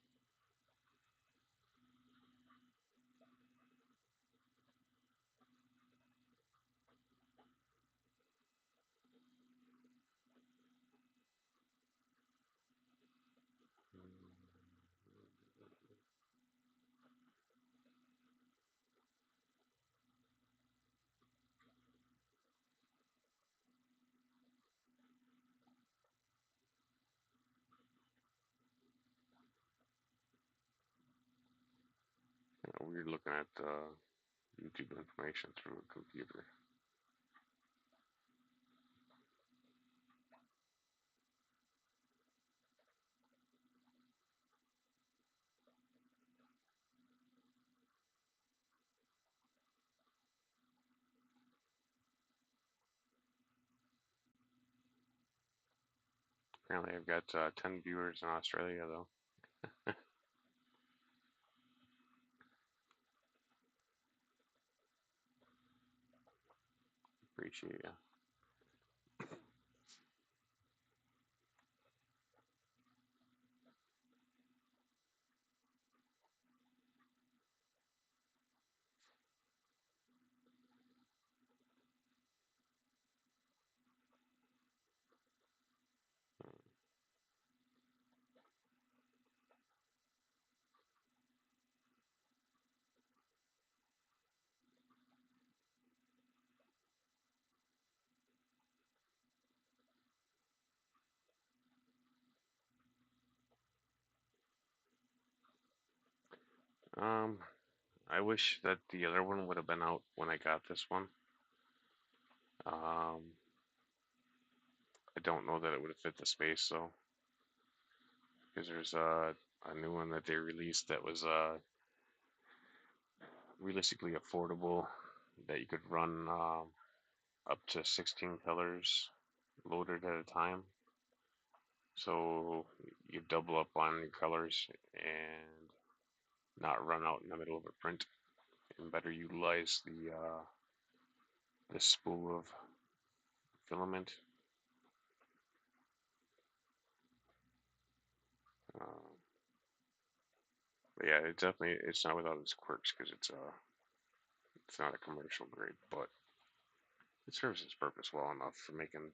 Weird looking at YouTube information through a computer. Apparently, I've got 10 viewers in Australia, though. Appreciate you. Um, I wish that the other one would have been out when I got this one. I don't know that it would have fit the space though, because there's a new one that they released that was realistically affordable that you could run up to 16 colors loaded at a time. So you double up on your colors and not run out in the middle of a print and better utilize the spool of filament. Uh, but yeah, it's not without its quirks because it's not a commercial grade, but it serves its purpose well enough for making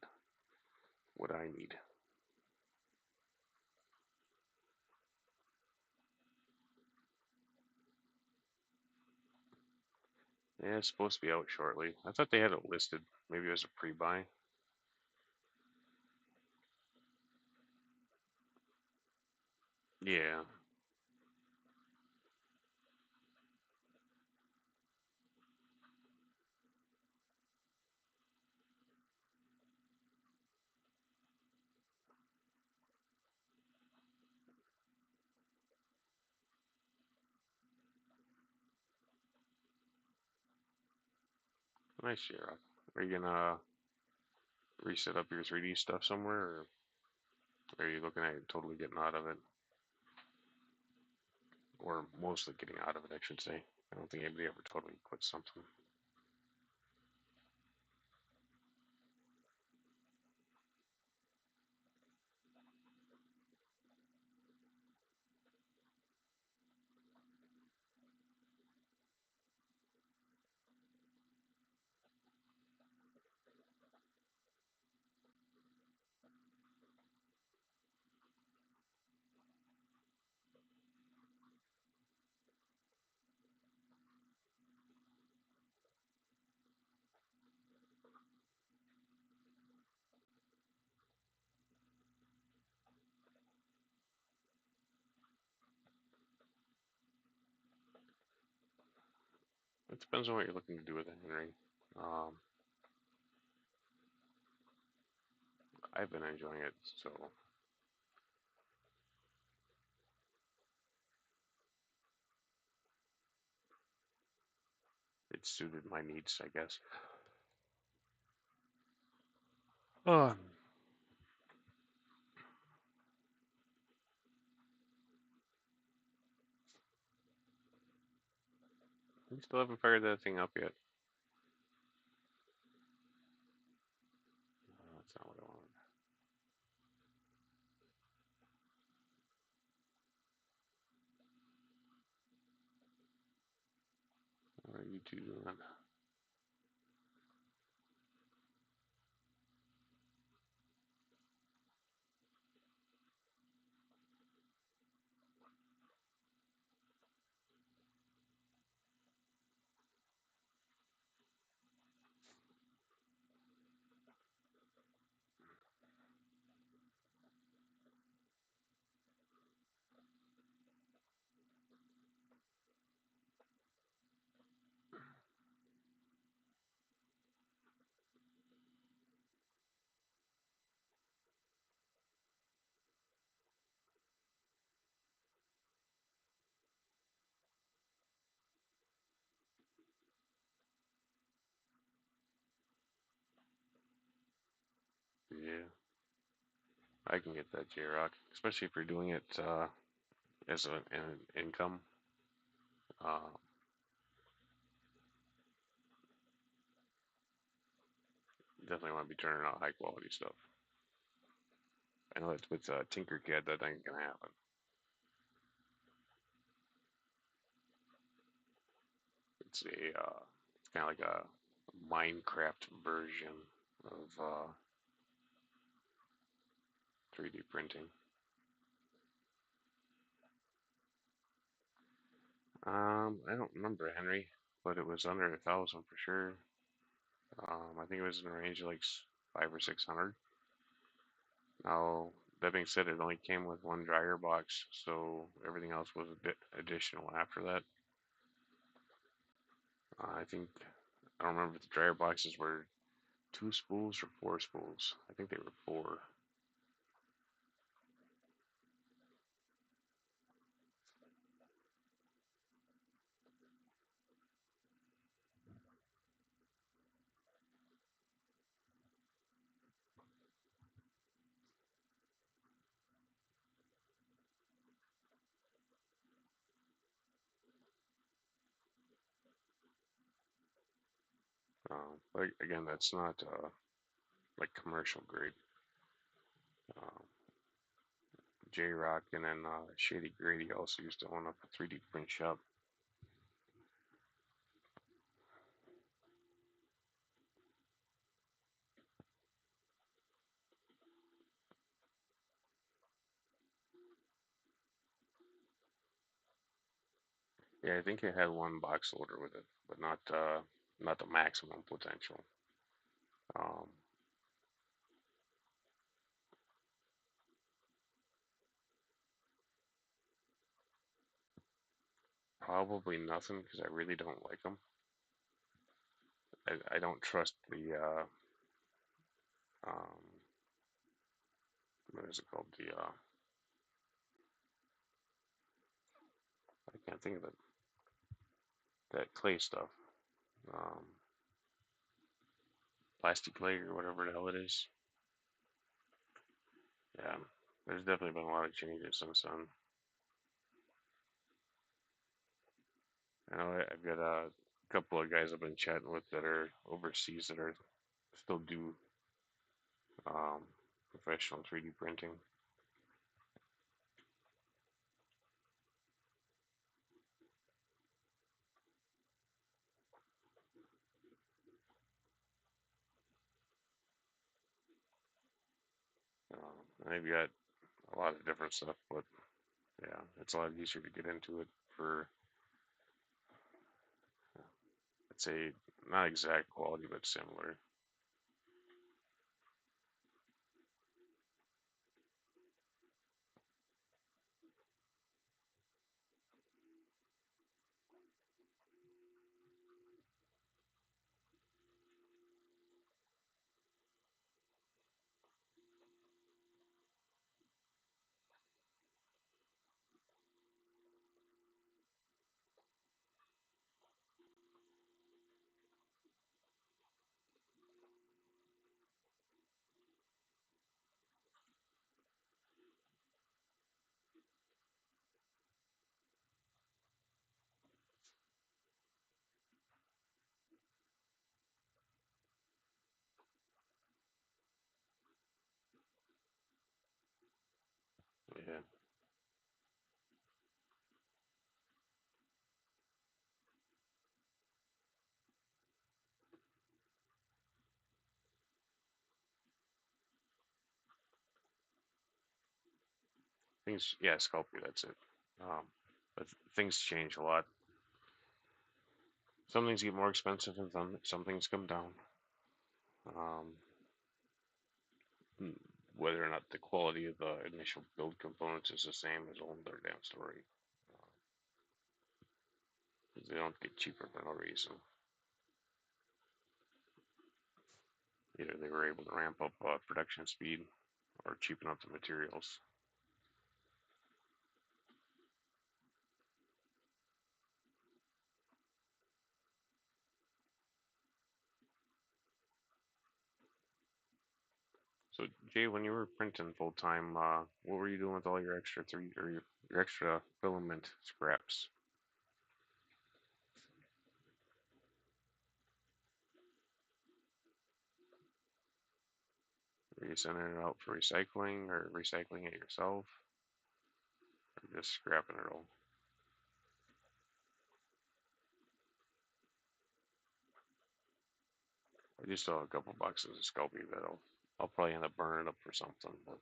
what I need. Yeah, it's supposed to be out shortly. I thought they had it listed. Maybe it was a pre-buy. Yeah, nice year. Are you gonna reset up your 3D stuff somewhere, or are you looking at totally getting out of it, or mostly getting out of it? I should say. I don't think anybody ever totally quits something. It depends on what you're looking to do with it, Henry. Um, I've been enjoying it, so it suited my needs, I guess. Uh, we still haven't fired that thing up yet. That's not what I wanted. What are you two doing? I can get that J-Rock, especially if you're doing it as an income. Uh, Definitely want to be turning out high quality stuff. I know that with Tinkercad that ain't gonna happen. It's kind of like a Minecraft version of 3D printing. I don't remember Henry, but it was under 1,000 for sure. I think it was in the range of like 5 or 600. Now, that being said, it only came with one dryer box, so everything else was a bit additional after that. I think I don't remember if the dryer boxes were 2 spools or 4 spools. I think they were four. But again, that's not like commercial grade. Um, J Rock and then Shady Grady also used to own up a 3D print shop. Yeah, I think it had one box loader with it, but not the maximum potential. Um, Probably nothing because I really don't like them. I don't trust the um, what is it called? I can't think of it. That clay stuff, um, plastic clay or whatever the hell it is. Yeah, there's definitely been a lot of changes since then. I know I've got a couple of guys I've been chatting with that are overseas that are still do um, professional 3D printing. And they've got a lot of different stuff, but yeah, it's a lot easier to get into it for, let's say, not exact quality, but similar. Yeah, things, yeah, Sculpey, that's it. Um, but things change a lot. Some things get more expensive and some things come down. Um, Whether or not the quality of the initial build components is the same is a whole other damn story. Uh, they don't get cheaper for no reason. Either they were able to ramp up production speed or cheapen up the materials. So Jay, when you were printing full time, what were you doing with all your extra three or your extra filament scraps? Were you sending it out for recycling or recycling it yourself, or just scrapping it all? I just saw a couple boxes of Sculpey that I'll probably end up burning up for something. But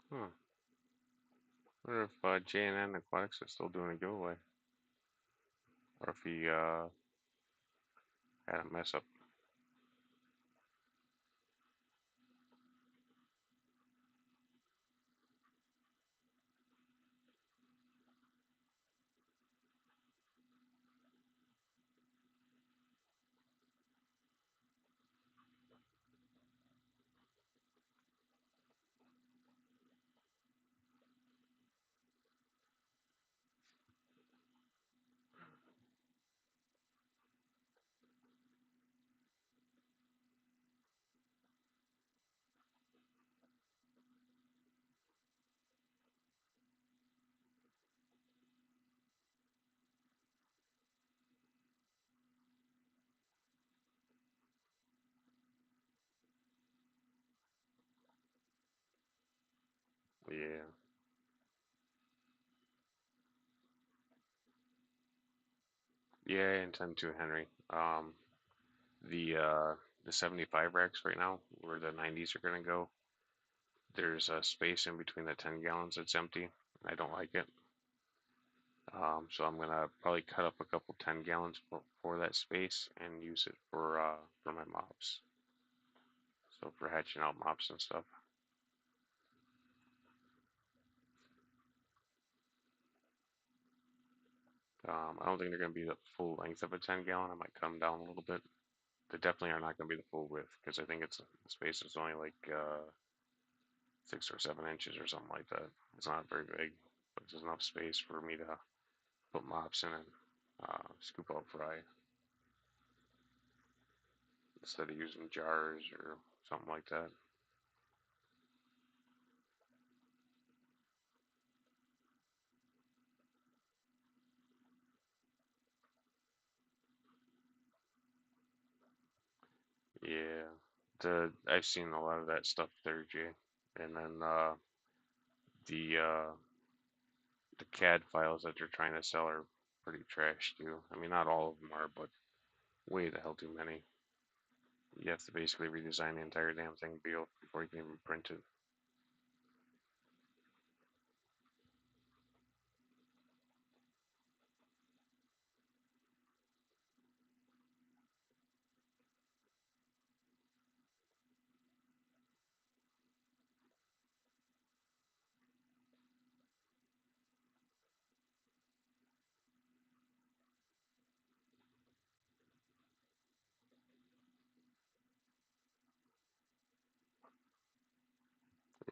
hmm. I wonder if J&N Aquatics is still doing a giveaway, or if he had a mess up. Yeah, yeah, I intend to, Henry. The 75 racks right now, where the 90s are gonna go, there's a space in between the 10 gallons that's empty. I don't like it. So I'm gonna probably cut up a couple 10 gallons for that space and use it for my mops. So for hatching out mops and stuff. I don't think they're gonna be the full length of a 10 gallon. I might cut them down a little bit. They definitely are not gonna be the full width because I think it's the space is only like 6 or 7 inches or something like that. It's not very big, but there's enough space for me to put mops in and scoop out fry instead of using jars or something like that. Yeah, I've seen a lot of that stuff there, Jay. And then the the CAD files that they're trying to sell are pretty trash too. I mean, not all of them are, but way the hell too many. You have to basically redesign the entire damn thing before you can even print it.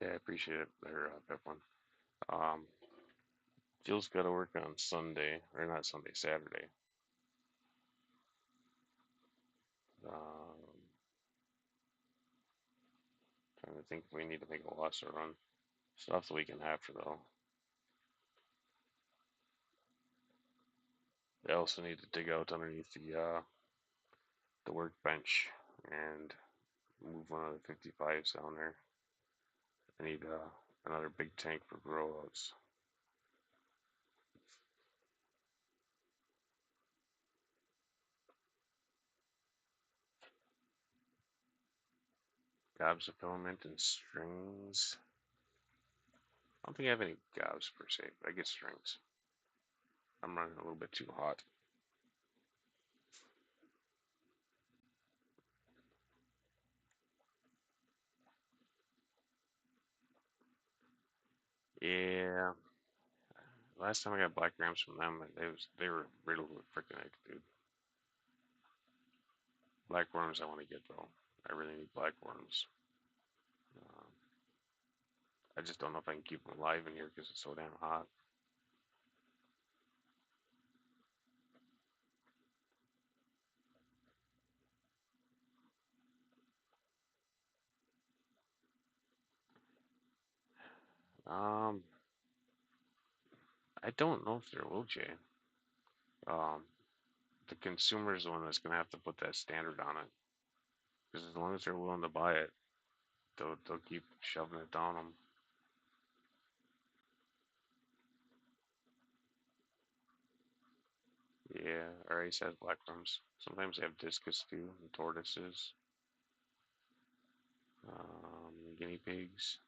Yeah, I appreciate it there, Pepin. Um, Jill's got to work on Sunday, or not Sunday, Saturday. Um, Trying to think if we need to make a loss or run. Stuff the weekend after though. They also need to dig out underneath the workbench and move one of the 55s down there. I need another big tank for grow outs. Gobs of filament and strings. I don't think I have any gobs per se, but I get strings. I'm running a little bit too hot. Yeah, last time I got black grams from them, they were riddled with freaking eggs, dude. Black worms I want to get though. I really need black worms. Um, I just don't know if I can keep them alive in here because it's so damn hot. Um, I don't know if there will, Jay. Um, the consumer is the one that's gonna have to put that standard on it. Because as long as they're willing to buy it, they'll keep shoving it down them. Yeah, Aries has black worms. Sometimes they have discus too, and tortoises, guinea pigs.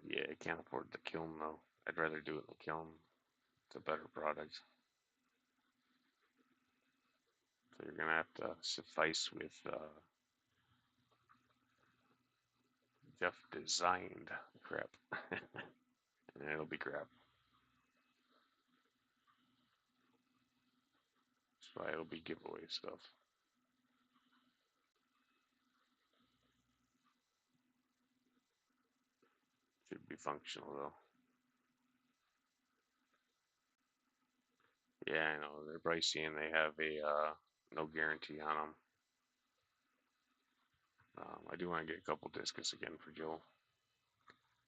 Yeah, I can't afford the kiln though. I'd rather do it in the kiln. It's a better product. So you're gonna have to suffice with Jeff designed crap, and it'll be crap. So it'll be giveaway stuff. Should be functional though. Yeah, I know they're pricey and they have a no guarantee on them. I do want to get a couple discus again for Joe.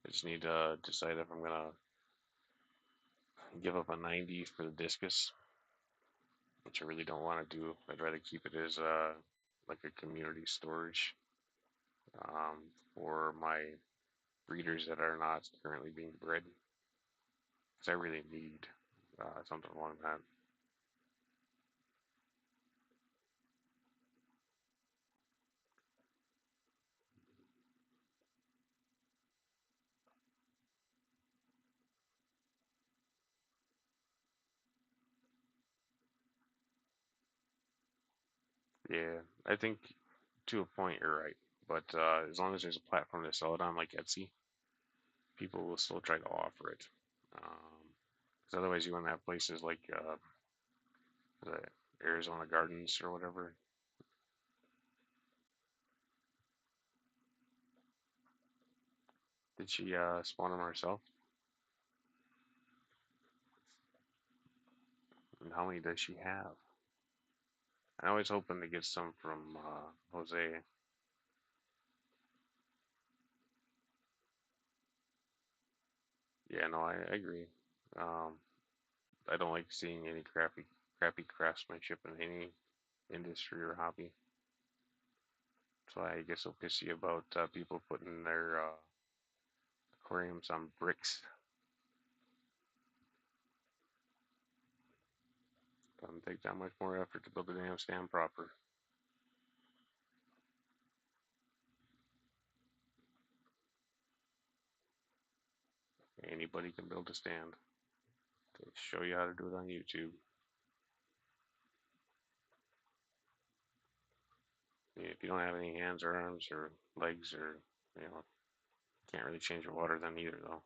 I just need to decide if I'm gonna give up a 90 for the discus, which I really don't want to do. I'd rather keep it as like a community storage um, for my breeders that are not currently being bred, because I really need something along that. Yeah, I think to a point you're right, but as long as there's a platform to sell it on, like Etsy, people will still try to offer it. Because otherwise, you want to have places like the Arizona Gardens or whatever. Did she spawn them herself? And how many does she have? I was hoping to get some from Jose. Yeah, no, I agree. Um, I don't like seeing any crappy craftsmanship in any industry or hobby. So I guess I'm pissy about people putting their aquariums on bricks. Doesn't take that much more effort to build a damn stand proper. Anybody can build a stand. They show you how to do it on YouTube. If you don't have any hands or arms or legs or you know, can't really change the water then either though.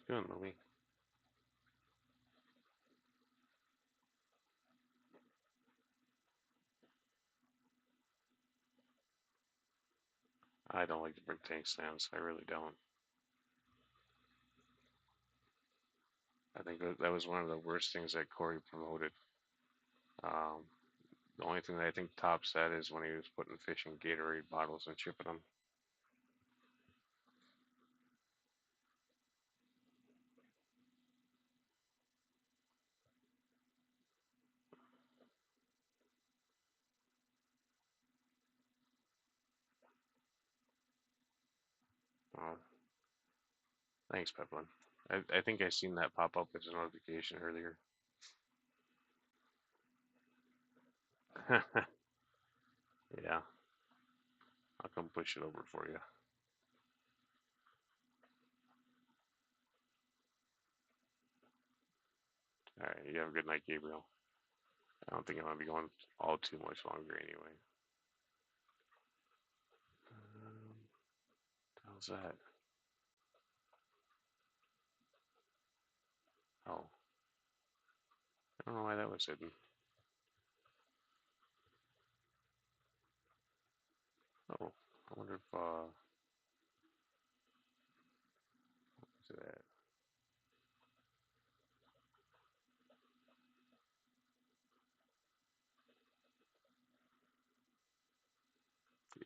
Doing, Louie? I don't like the brick tank stands. I really don't. I think that was one of the worst things that Corey promoted. Um, the only thing that I think tops that is when he was putting fish in Gatorade bottles and shipping them. Uh, Thanks, Peplin. I think I seen that pop up as a notification earlier. Yeah, I'll come push it over for you. All right, you have a good night, Gabriel. I don't think I'm gonna be going all too much longer anyway. How's that? Oh, I don't know why that was hidden. Oh, I wonder if what's that?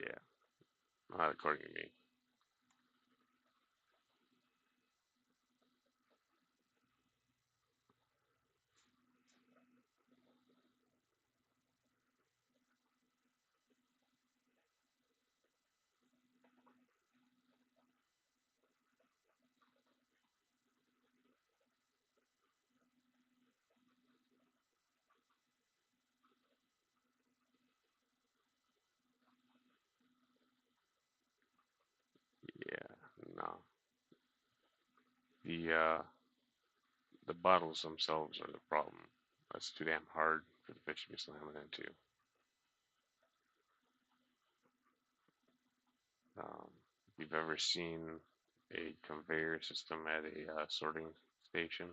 Yeah, not according to me. Yeah, no. The bottles themselves are the problem. That's too damn hard for the fish to be slamming into. If you've ever seen a conveyor system at a sorting station,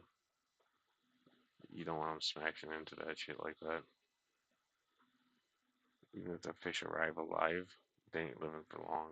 you don't want them smashing into that shit like that. Even if the fish arrive alive, they ain't living for long.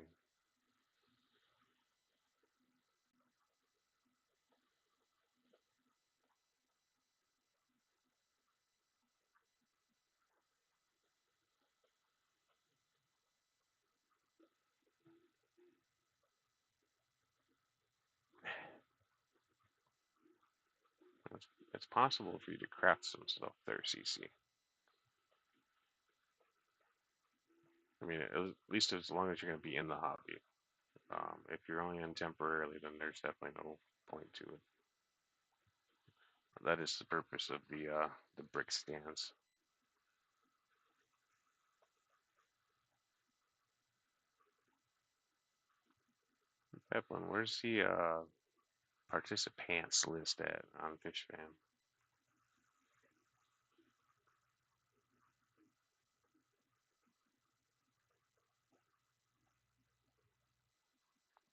It's possible for you to craft some stuff there, CC. I mean, at least as long as you're going to be in the hobby. If you're only in temporarily, then there's definitely no point to it. That is the purpose of the brick stands. Evelyn, where's the participants list at on FishFam?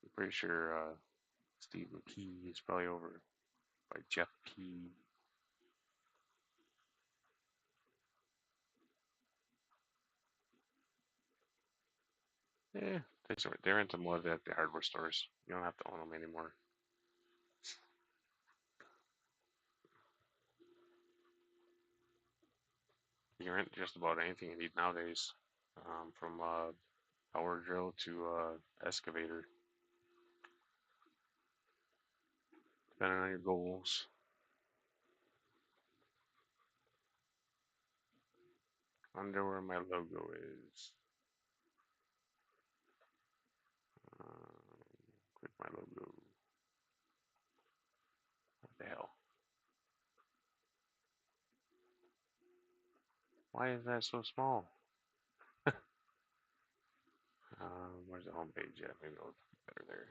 I'm pretty sure Stephen Key is probably over by Jeff Key. Yeah, they're into mud at the hardware stores. You don't have to own them anymore. You can rent just about anything you need nowadays, from power drill to excavator, depending on your goals. Under where my logo is. Click my logo. What the hell? Why is that so small? Where's the homepage at? Maybe it'll be better there.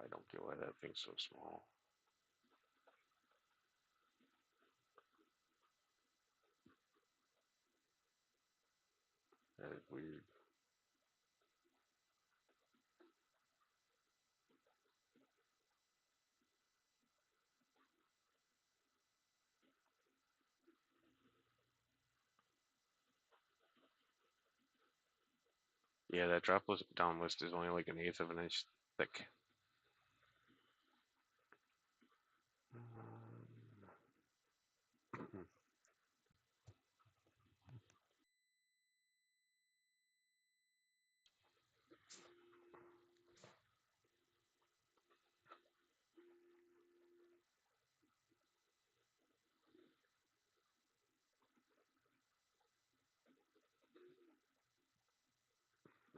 I don't get why that thing's so small. That is weird. Yeah, that drop list down list is only like an eighth of an inch thick.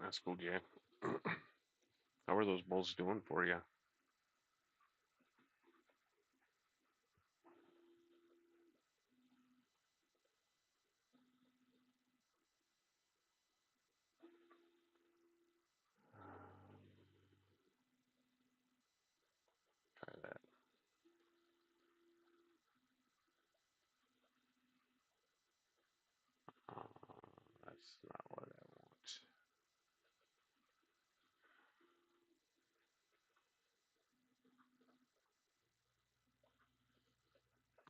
That's cool, Jay. How are those bulls doing for you? Try that. That's not what I want.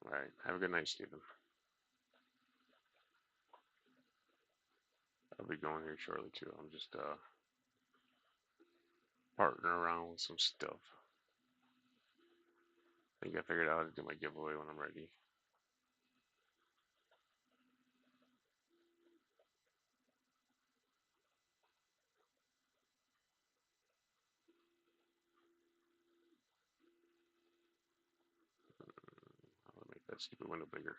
All right. Have a good night, Stephen. I'll be going here shortly too. I'm just partnering around with some stuff. I think I figured out how to do my giveaway when I'm ready. I'll make that stupid window bigger.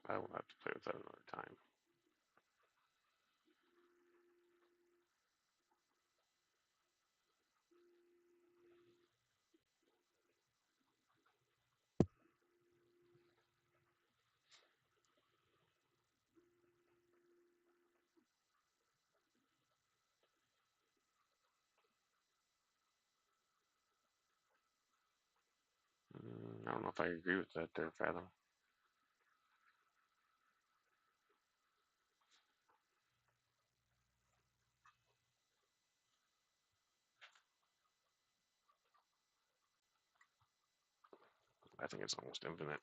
I will have to play with that another time. I don't know if I agree with that there, Fathom. I think it's almost infinite.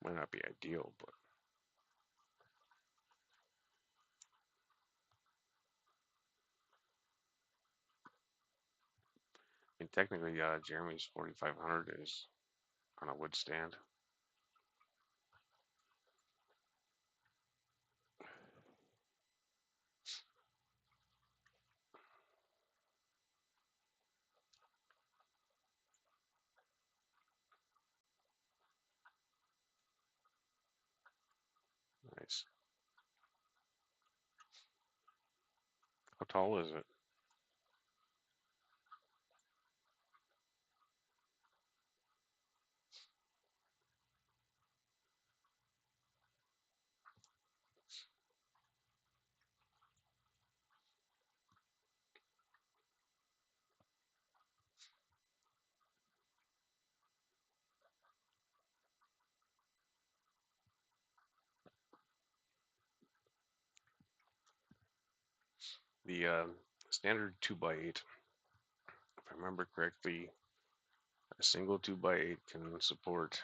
Might not be ideal, but I mean, technically, Jeremy's 4500 is on a wood stand. Nice. How tall is it? The standard 2x8, if I remember correctly, a single 2x8 can support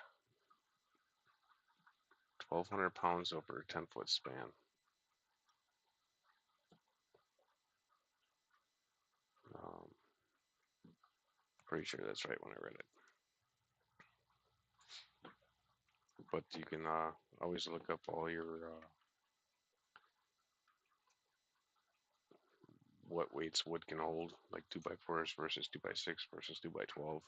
1,200 pounds over a 10-foot span. Um, Pretty sure that's right when I read it. But you can always look up all your what weights wood can hold, like 2x4s versus 2x6 versus 2x12.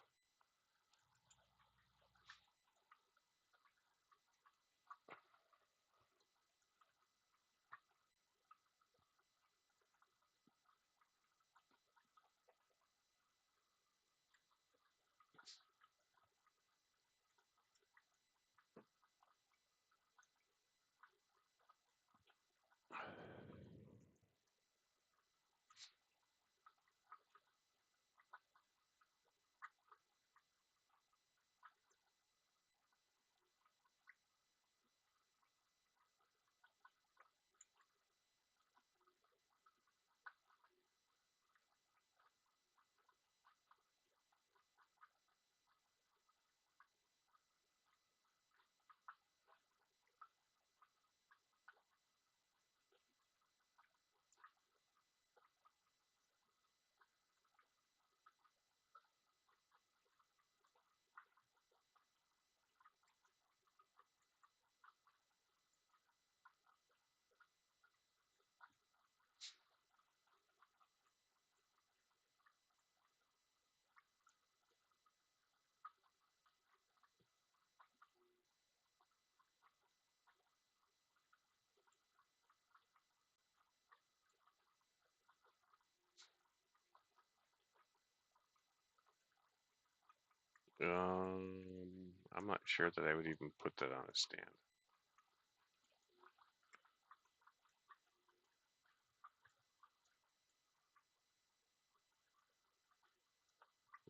I'm not sure that I would even put that on a stand.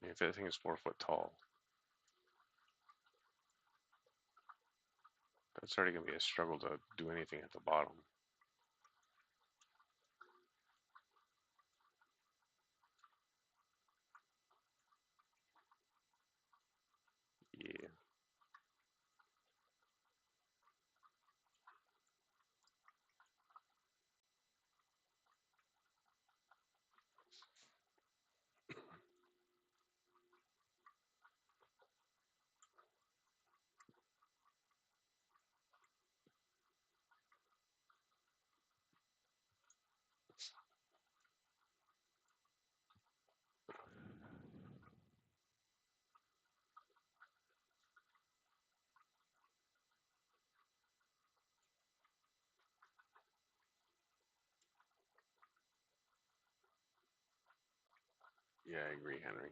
I mean, if that thing is 4 foot tall, that's already going to be a struggle to do anything at the bottom. Yeah. Yeah, I agree, Henry.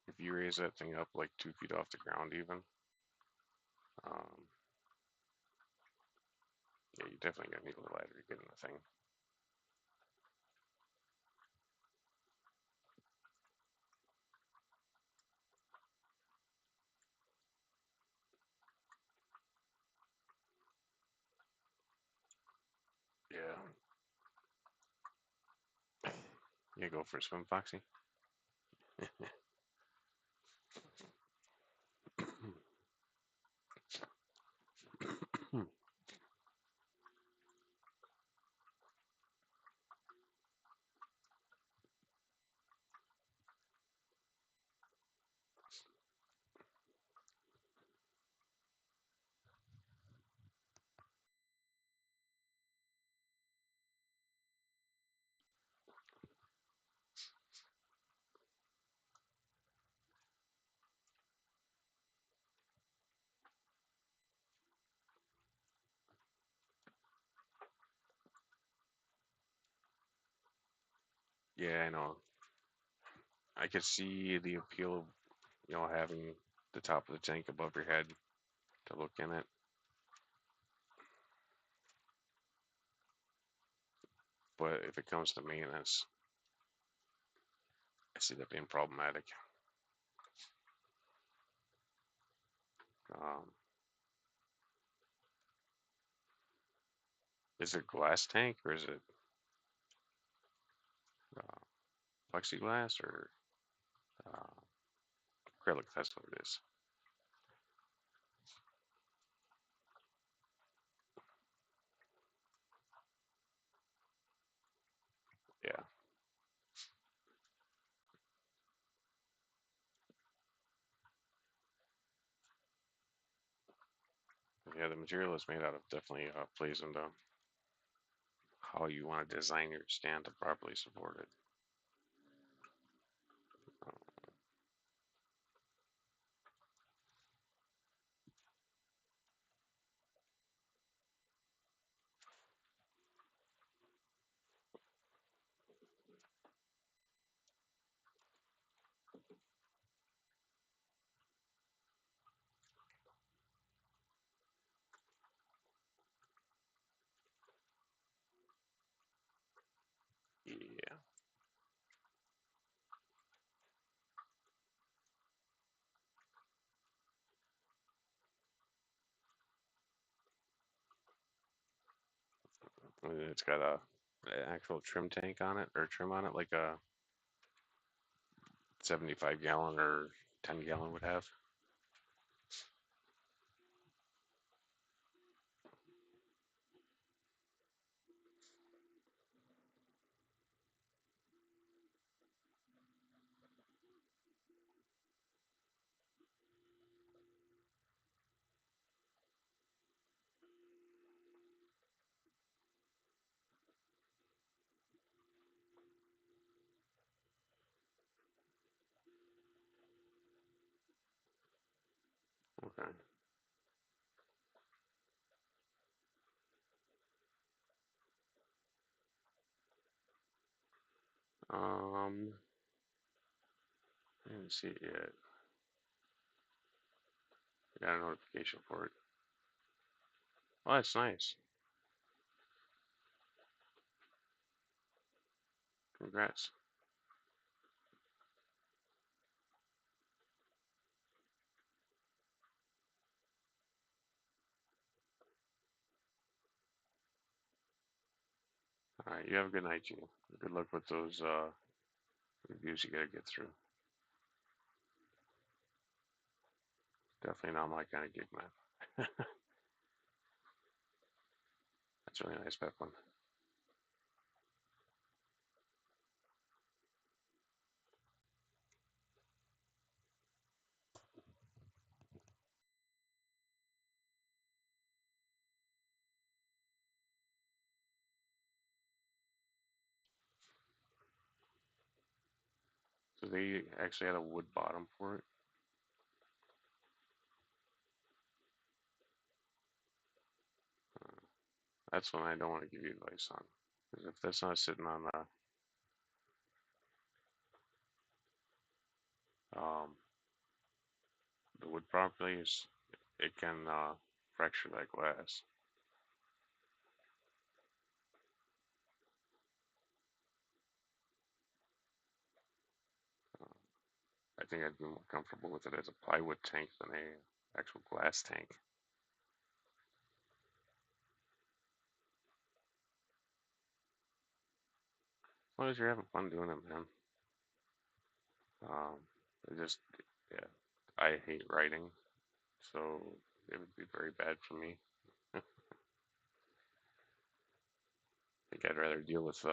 If you raise that thing up like 2 feet off the ground, even, um, yeah, you definitely gonna need a ladder to get in the thing. Yeah. Yeah, go for a swim, Foxy. Yeah, I know. I could see the appeal of, having the top of the tank above your head to look in it. But if it comes to maintenance, I see that being problematic. Um, Is it glass tank or is it uh, plexiglass or uh, acrylic? That's what it is. Yeah. Yeah, the material it's made out of definitely plays into how you want to design your stand to properly support it. Uh, yeah. And it's got an actual trim tank on it or trim on it like a 75 gallon or 10 gallon would have. Okay. I didn't see it yet. I got a notification for it. Oh, that's nice. Congrats. All right, you have a good night, Gene. Good luck with those reviews you gotta get through. Definitely not my kind of gig, man. That's really nice, Pepin. So they actually had a wood bottom for it. That's one I don't want to give you advice on. Because if that's not sitting on um, the wood properly, it can fracture that glass. Uh, I think I'd be more comfortable with it as a plywood tank than a actual glass tank. As long as you're having fun doing it, man. Um, it just, yeah, I hate writing, so it would be very bad for me. I think I'd rather deal with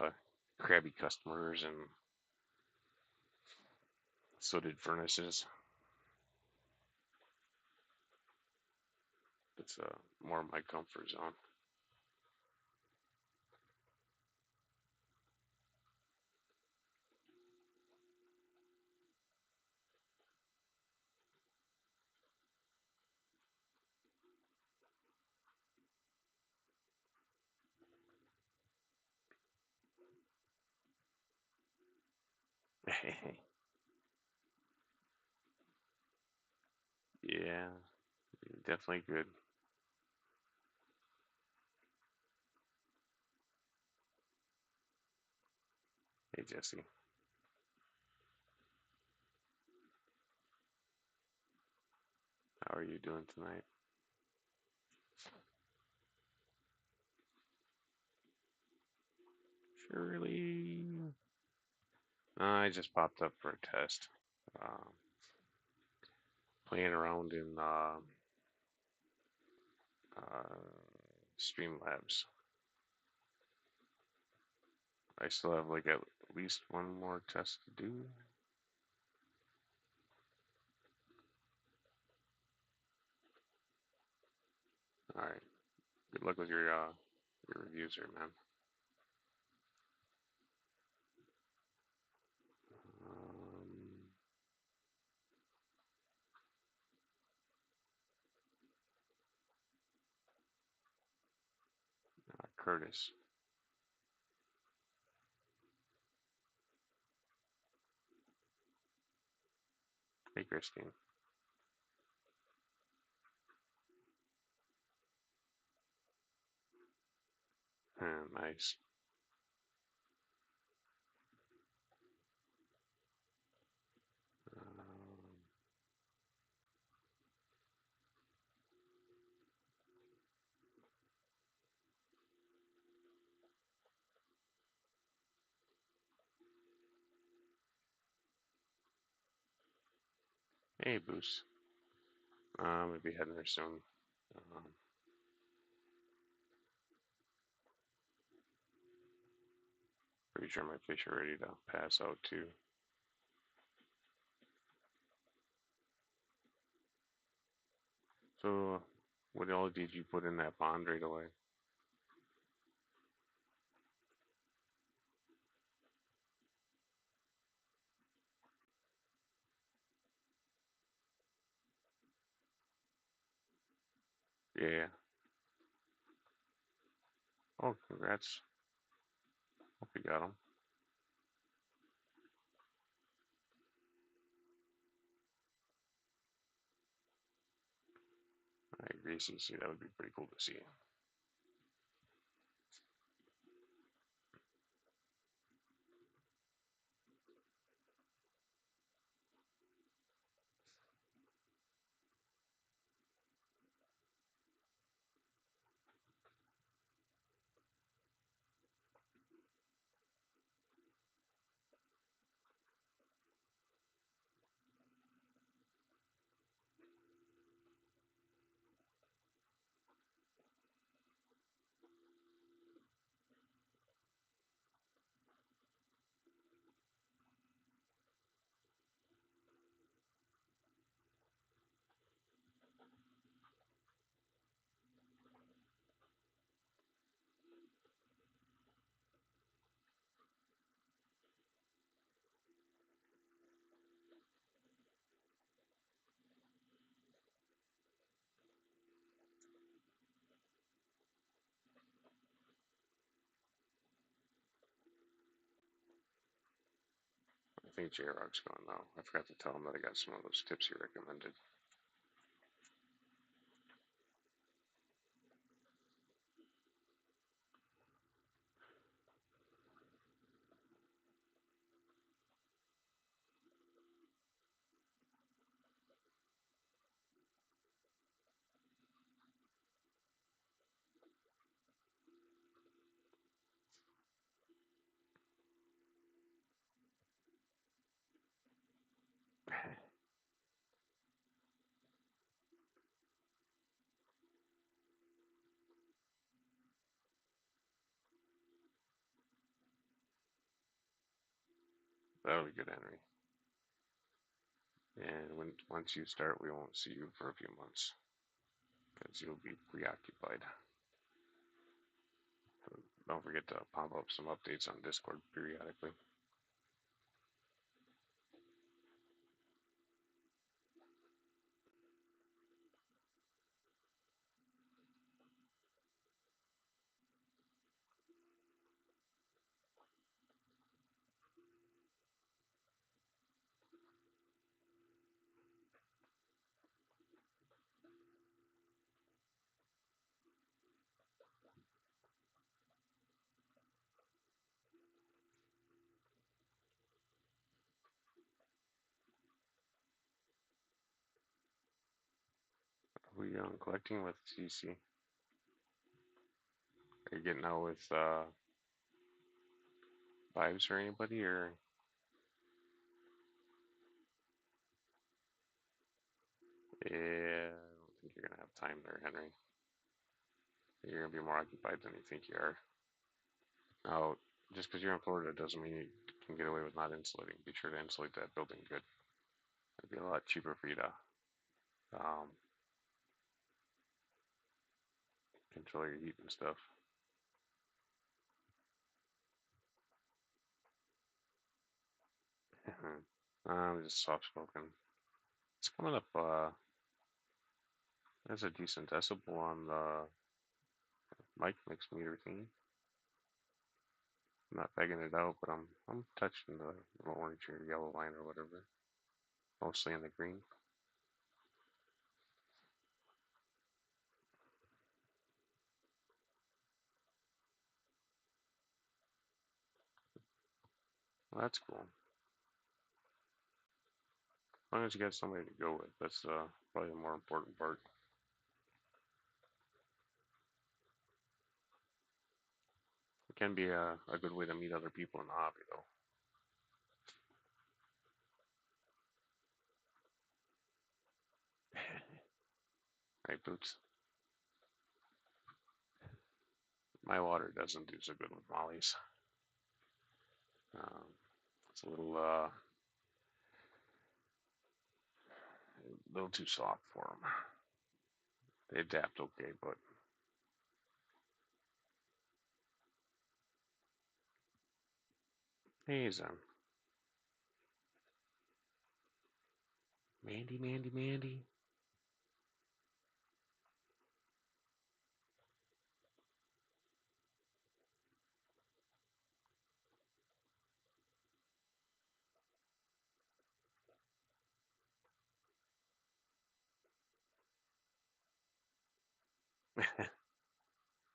crabby customers and sooted furnaces. It's more my comfort zone. Yeah, definitely good. Hey, Jesse, how are you doing tonight? Surely. I just popped up for a test. Uh, Playing around in Streamlabs. I still have like at least one more test to do. All right. Good luck with your reviews here, man. Um, Curtis. Hey, Christine. Nice. Um, hey, Boost. I'm gonna be heading there soon. Um, Pretty sure my fish are ready to pass out too. So, what all did you put in that pond right away? Yeah. Oh, congrats. Hope you got them. I agree, CC. That would be pretty cool to see. I think J-Rock's gone now. I forgot to tell him that I got some of those tips he recommended. That'll be good, Henry. And once you start, we won't see you for a few months because you'll be preoccupied. So don't forget to pop up some updates on Discord periodically. Are we collecting with CC? Are you getting out with Fives or anybody, or yeah, I don't think you're gonna have time there, Henry. You're gonna be more occupied than you think you are. Now, just because you're in Florida doesn't mean you can get away with not insulating. Be sure to insulate that building good. It'd be a lot cheaper for you to um, control your heat and stuff. I'm just soft spoken. It's coming up. There's a decent decibel on the mic mix meter thing. I'm not pegging it out, but I'm touching the orange or yellow line or whatever. Mostly in the green. Well, that's cool. As long as you got somebody to go with, that's probably the more important part. It can be a good way to meet other people in the hobby, though. Right, Boots? My water doesn't do so good with mollies. Um, it's a little too soft for them. They adapt okay, but hey, Zen. Mandy, Mandy, Mandy.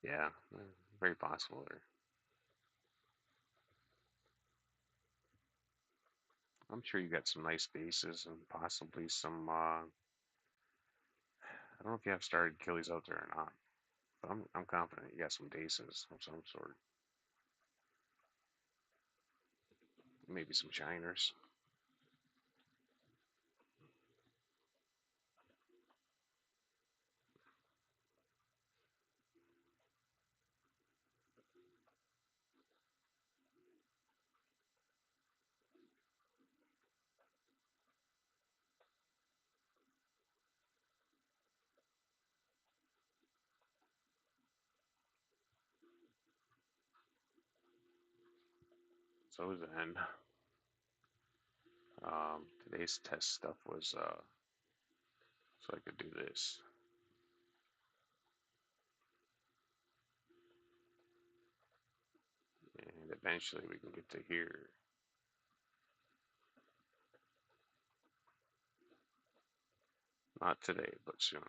Yeah, very possible there. I'm sure you got some nice bases and possibly some. I don't know if you have started killies out there or not, but I'm confident you got some daces of some sort. Maybe some shiners. So then, today's test stuff was so I could do this, and eventually we can get to here. Not today, but soon.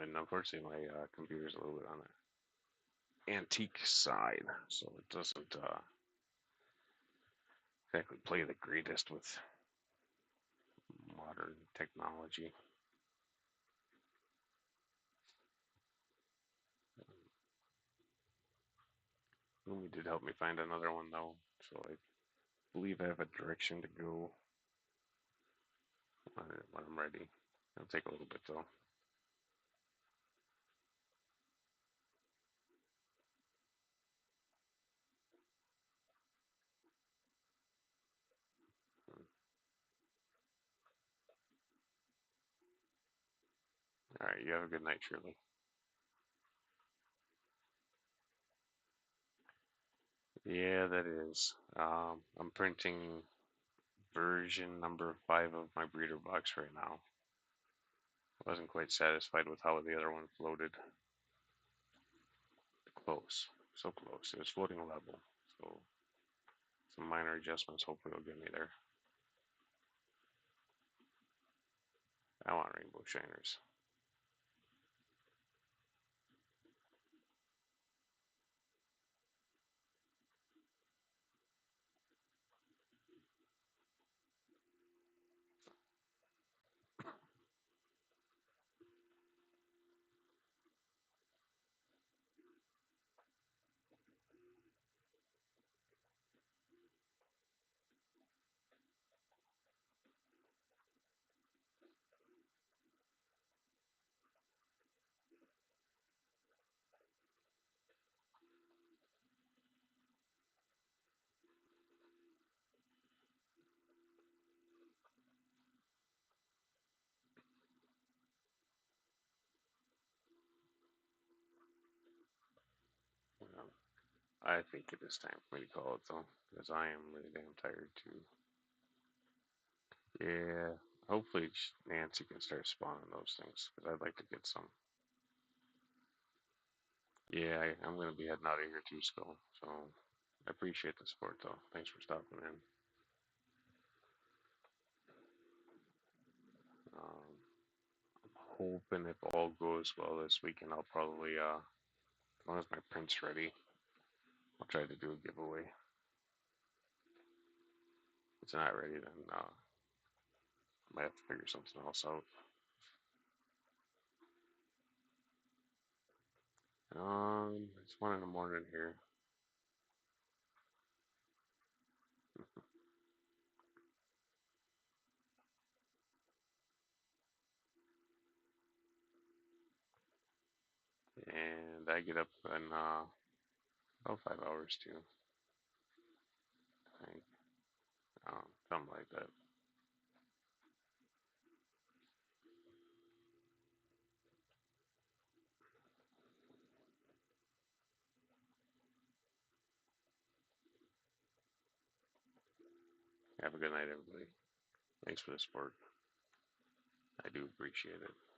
And unfortunately, my computer's a little bit on the antique side, so it doesn't exactly play the greatest with modern technology. Lumi did help me find another one though, so I believe I have a direction to go when I'm ready. It'll take a little bit though. All right, you have a good night, Shirley. Yeah, that is. I'm printing version number 5 of my breeder box right now. Wasn't quite satisfied with how the other one floated. Close, so close. It was floating level, so some minor adjustments hopefully will get me there. I want rainbow shiners. Um, I think it is time for me to call it though, because I am really damn tired too. Yeah, hopefully Nancy can start spawning those things, because I'd like to get some. Yeah, I'm going to be heading out of here too, Skull. So I appreciate the support though. Thanks for stopping in. Um, Hoping if all goes well this weekend, I'll probably, as long as my print's ready, I'll try to do a giveaway. If it's not ready, then I might have to figure something else out. It's 1 in the morning here. And I get up in about 5 hours too. I think, something like that. Have a good night, everybody. Thanks for the support. I do appreciate it.